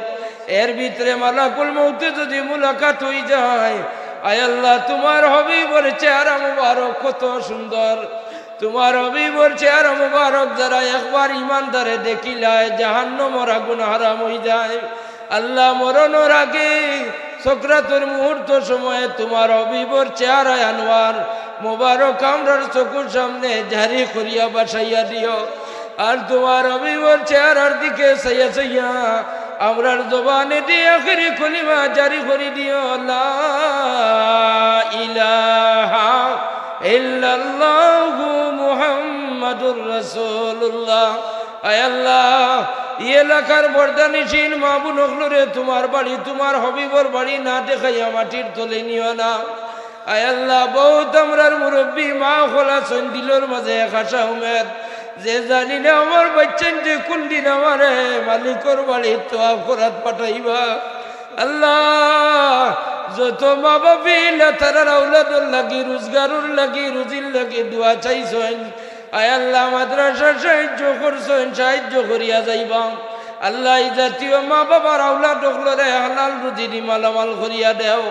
এর ভিতরে মালাকুল মউতে যদি মুলাকাত হয়ে যায় আয় আল্লাহ তোমার হবিবর চেহারা মুবারক কত সুন্দর তোমার হবিবর চেহারা মুবারক যারা একবার ইমানদারে দেখিলায় জাহান্নামের আগুন হারাম হয়ে যায়। আল্লাহ মরণের আগে সকরাতের মুহূর্ত সময়ে তোমার হবিবর চেহারায় আনোয়ার মুবারক আমরার চোখের সামনে জারি করিয়া বাসাইয়া দিও। আর তোমার হবিবর চেহারার দিকে সাইয়া সাইয়া আমরার জবানে দিয়ে আখিরি কলিমা জারি করে দিও, লা ইলাহা ইল্লাল্লাহু মুহাম্মাদুর রাসূলুল্লাহ। আয় আল্লাহ, এই এলাকার বর্দানিশীল মা বোন হলরে তোমার বাড়ি তোমার হবিবর বাড়ি না দেখাইয়া মাটির তলে নিও না। আয় আল্লাহ, বহুত আমরার মুরব্বী মা খোলা সন্দিলর মাঝে খাসা উমেদ যে জানি না আমার বাচ্চান যে কোন দিন আমার মালিকর বাড়ি তো আখরাত পাঠাইবা। আল্লাহ, যত মা বাপি তারার আউলাদর লাগি রোজগারুর লাগি রুজির লাগি দোয়া চাইছেন, আয় আল্লাহ মাদ্রাসার সাহায্য করছেন, সাহায্য করিয়া যাইবা। আল্লাহ, এই জাতীয় মা বাবার আউলাদ হলরে হালাল রুজি দি মালামাল করিয়া দেও।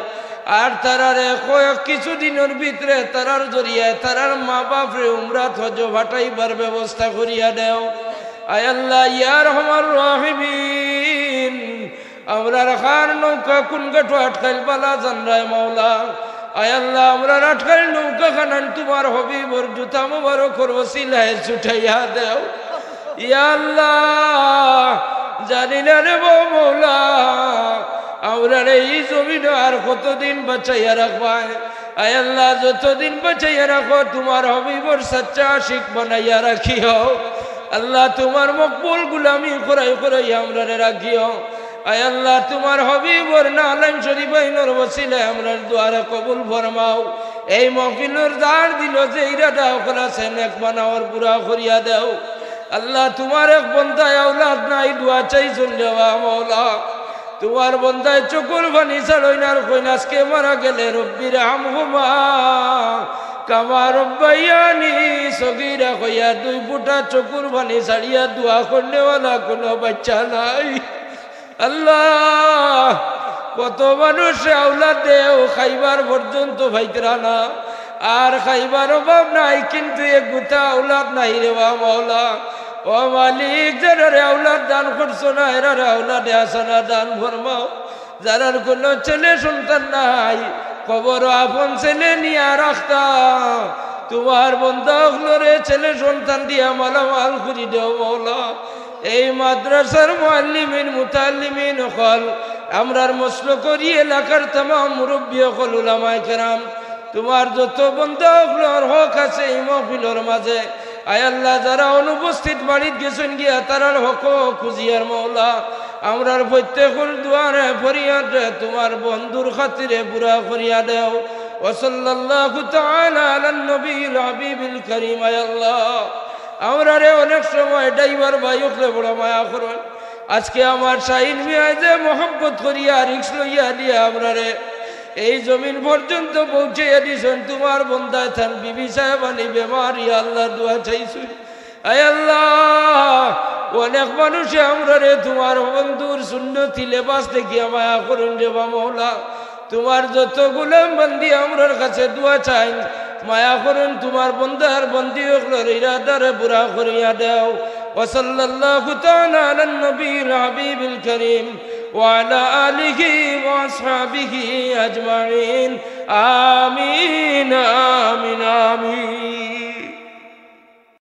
আর তারারে কয়েক কিছুদিনের ভিতরে তারার জরিয়ায় তারার মা বাপরে উমরাত হজ ভাটাইবার ব্যবস্থা করিয়া দেও। আয় আল্লাহ, ইয়া রহমান রাহিমিন, আমরার খার নৌকা কোন গাঠো আটকাইল বালা জানরায় মাওলা। আয় আল্লাহ, আমরার আটকাইল নৌকা খানান তোমার হবিবর জুতা মুবারকর ওসিলায় ছুটাইয়া দেও। ইয়া আল্লাহ, জানি না রে মৌলা আমরার এই জমিন আর কতদিন বাঁচাইয়া রাখবাই। আয় আল্লাহ, যতদিন বাঁচাইয়া রাখো তোমার হবিবর সচ্চা আশিক বানাইয়া রাখিও। আল্লাহ, তোমার মকবুল গুলামি করাই করাই আমরারে রাখিও। আয় আল্লাহ, তোমার হবিবর নালাইম শরীফ আইনের ওসিলায় আমরার দুয়ারে কবুল ফরমাও। এই মহফিলের দ্বার দিল যে ইরাদা করেছেন এক বানাওয়ার পুরা করিয়া দেও। আল্লাহ, তোমার এক বন্দায় আওলাদ নাই দোয়া চাইছেন দেওয়া মাওলা। তোমার বন্দায় চকুর পানি ছাড়ইনার কইন আজকে মারা গেলে রব্বির হামহুমা কামা রব্বায়ানি সগীরা কইয়া দুই ফুটা চকুর পানি ছাড়িয়া দোয়া করলেওয়ালা কোনো বাচ্চা নাই। আল্লাহ, কত মানুষ আওলাদ দেও খাইবার পর্যন্ত ভাইতরা না, আর খাইবার অভাব নাই কিন্তু এক গুতা আওলাদ নাই রে মাওলা। ও মালিক, যারা আওলাদ দান করছো না এরা আওলাদে হাসানা দান ফরমাও। যারার কোনো ছেলে সন্তান নাই কবর আপন ছেলে নিয়ে রাখতা তোমার বন্ধা হলরে ছেলে সন্তান দিয়া মালামাল করি দেও মাওলা। এই মাদ্রাসার মুআল্লিমিন মুতাআল্লিমিন হল আমরার মসলক করি এলাকার तमाम মুরব্বী হল উলামায়ে কেরাম তোমার যত বন্ধা হলর হক আছে এই মাহফিলের মাঝে। আয় আল্লাহ, যারা অনুপস্থিত বাড়িতে গেছেন গিয়া তারার হক খুঁজিয়ার মাওলা। আমরার প্রত্যেকের দুয়ারে ফরিয়াদ তোমার বন্ধুর খাতিরে পুরা করিয়া দেও। ওয়া সাল্লাল্লাহু তাআলা আলান নবিয়িল হাবিবিল কারীম। আয় আল্লাহ, আমরারে অনেক সময় ড্রাইভার ভাই ওখলে বড় মায়া করেন। আজকে আমার শাহিন মিয়া যে মোহাম্মত করিয়া রিক্স লইয়া দিয়ে আমরারে এই জমিন পর্যন্ত পৌঁছাইয়া দিয়েছেন। তোমার বন্দায় থান বিবি সাহেবানি বেমারি আল্লাহ দোয়া চাইছি। আয় আল্লাহ, অনেক মানুষে আমরারে তোমার বন্ধুর সুন্নতি লেবাস দেখিয়া মায়া করুন রে মাওলা। তোমার যত গোলাম বন্দি আমরার কাছে দোয়া চাই মায়া করুন। তোমার বন্দার বন্দি হকলর ইরাদারে পুরা করিয়া দেও। ওয়া সাল্লাল্লাহু তাআলা আলান নবিয়িল হাবিবিল কারীম وعلى آله وأصحابه أجمعين آمين آمين آمين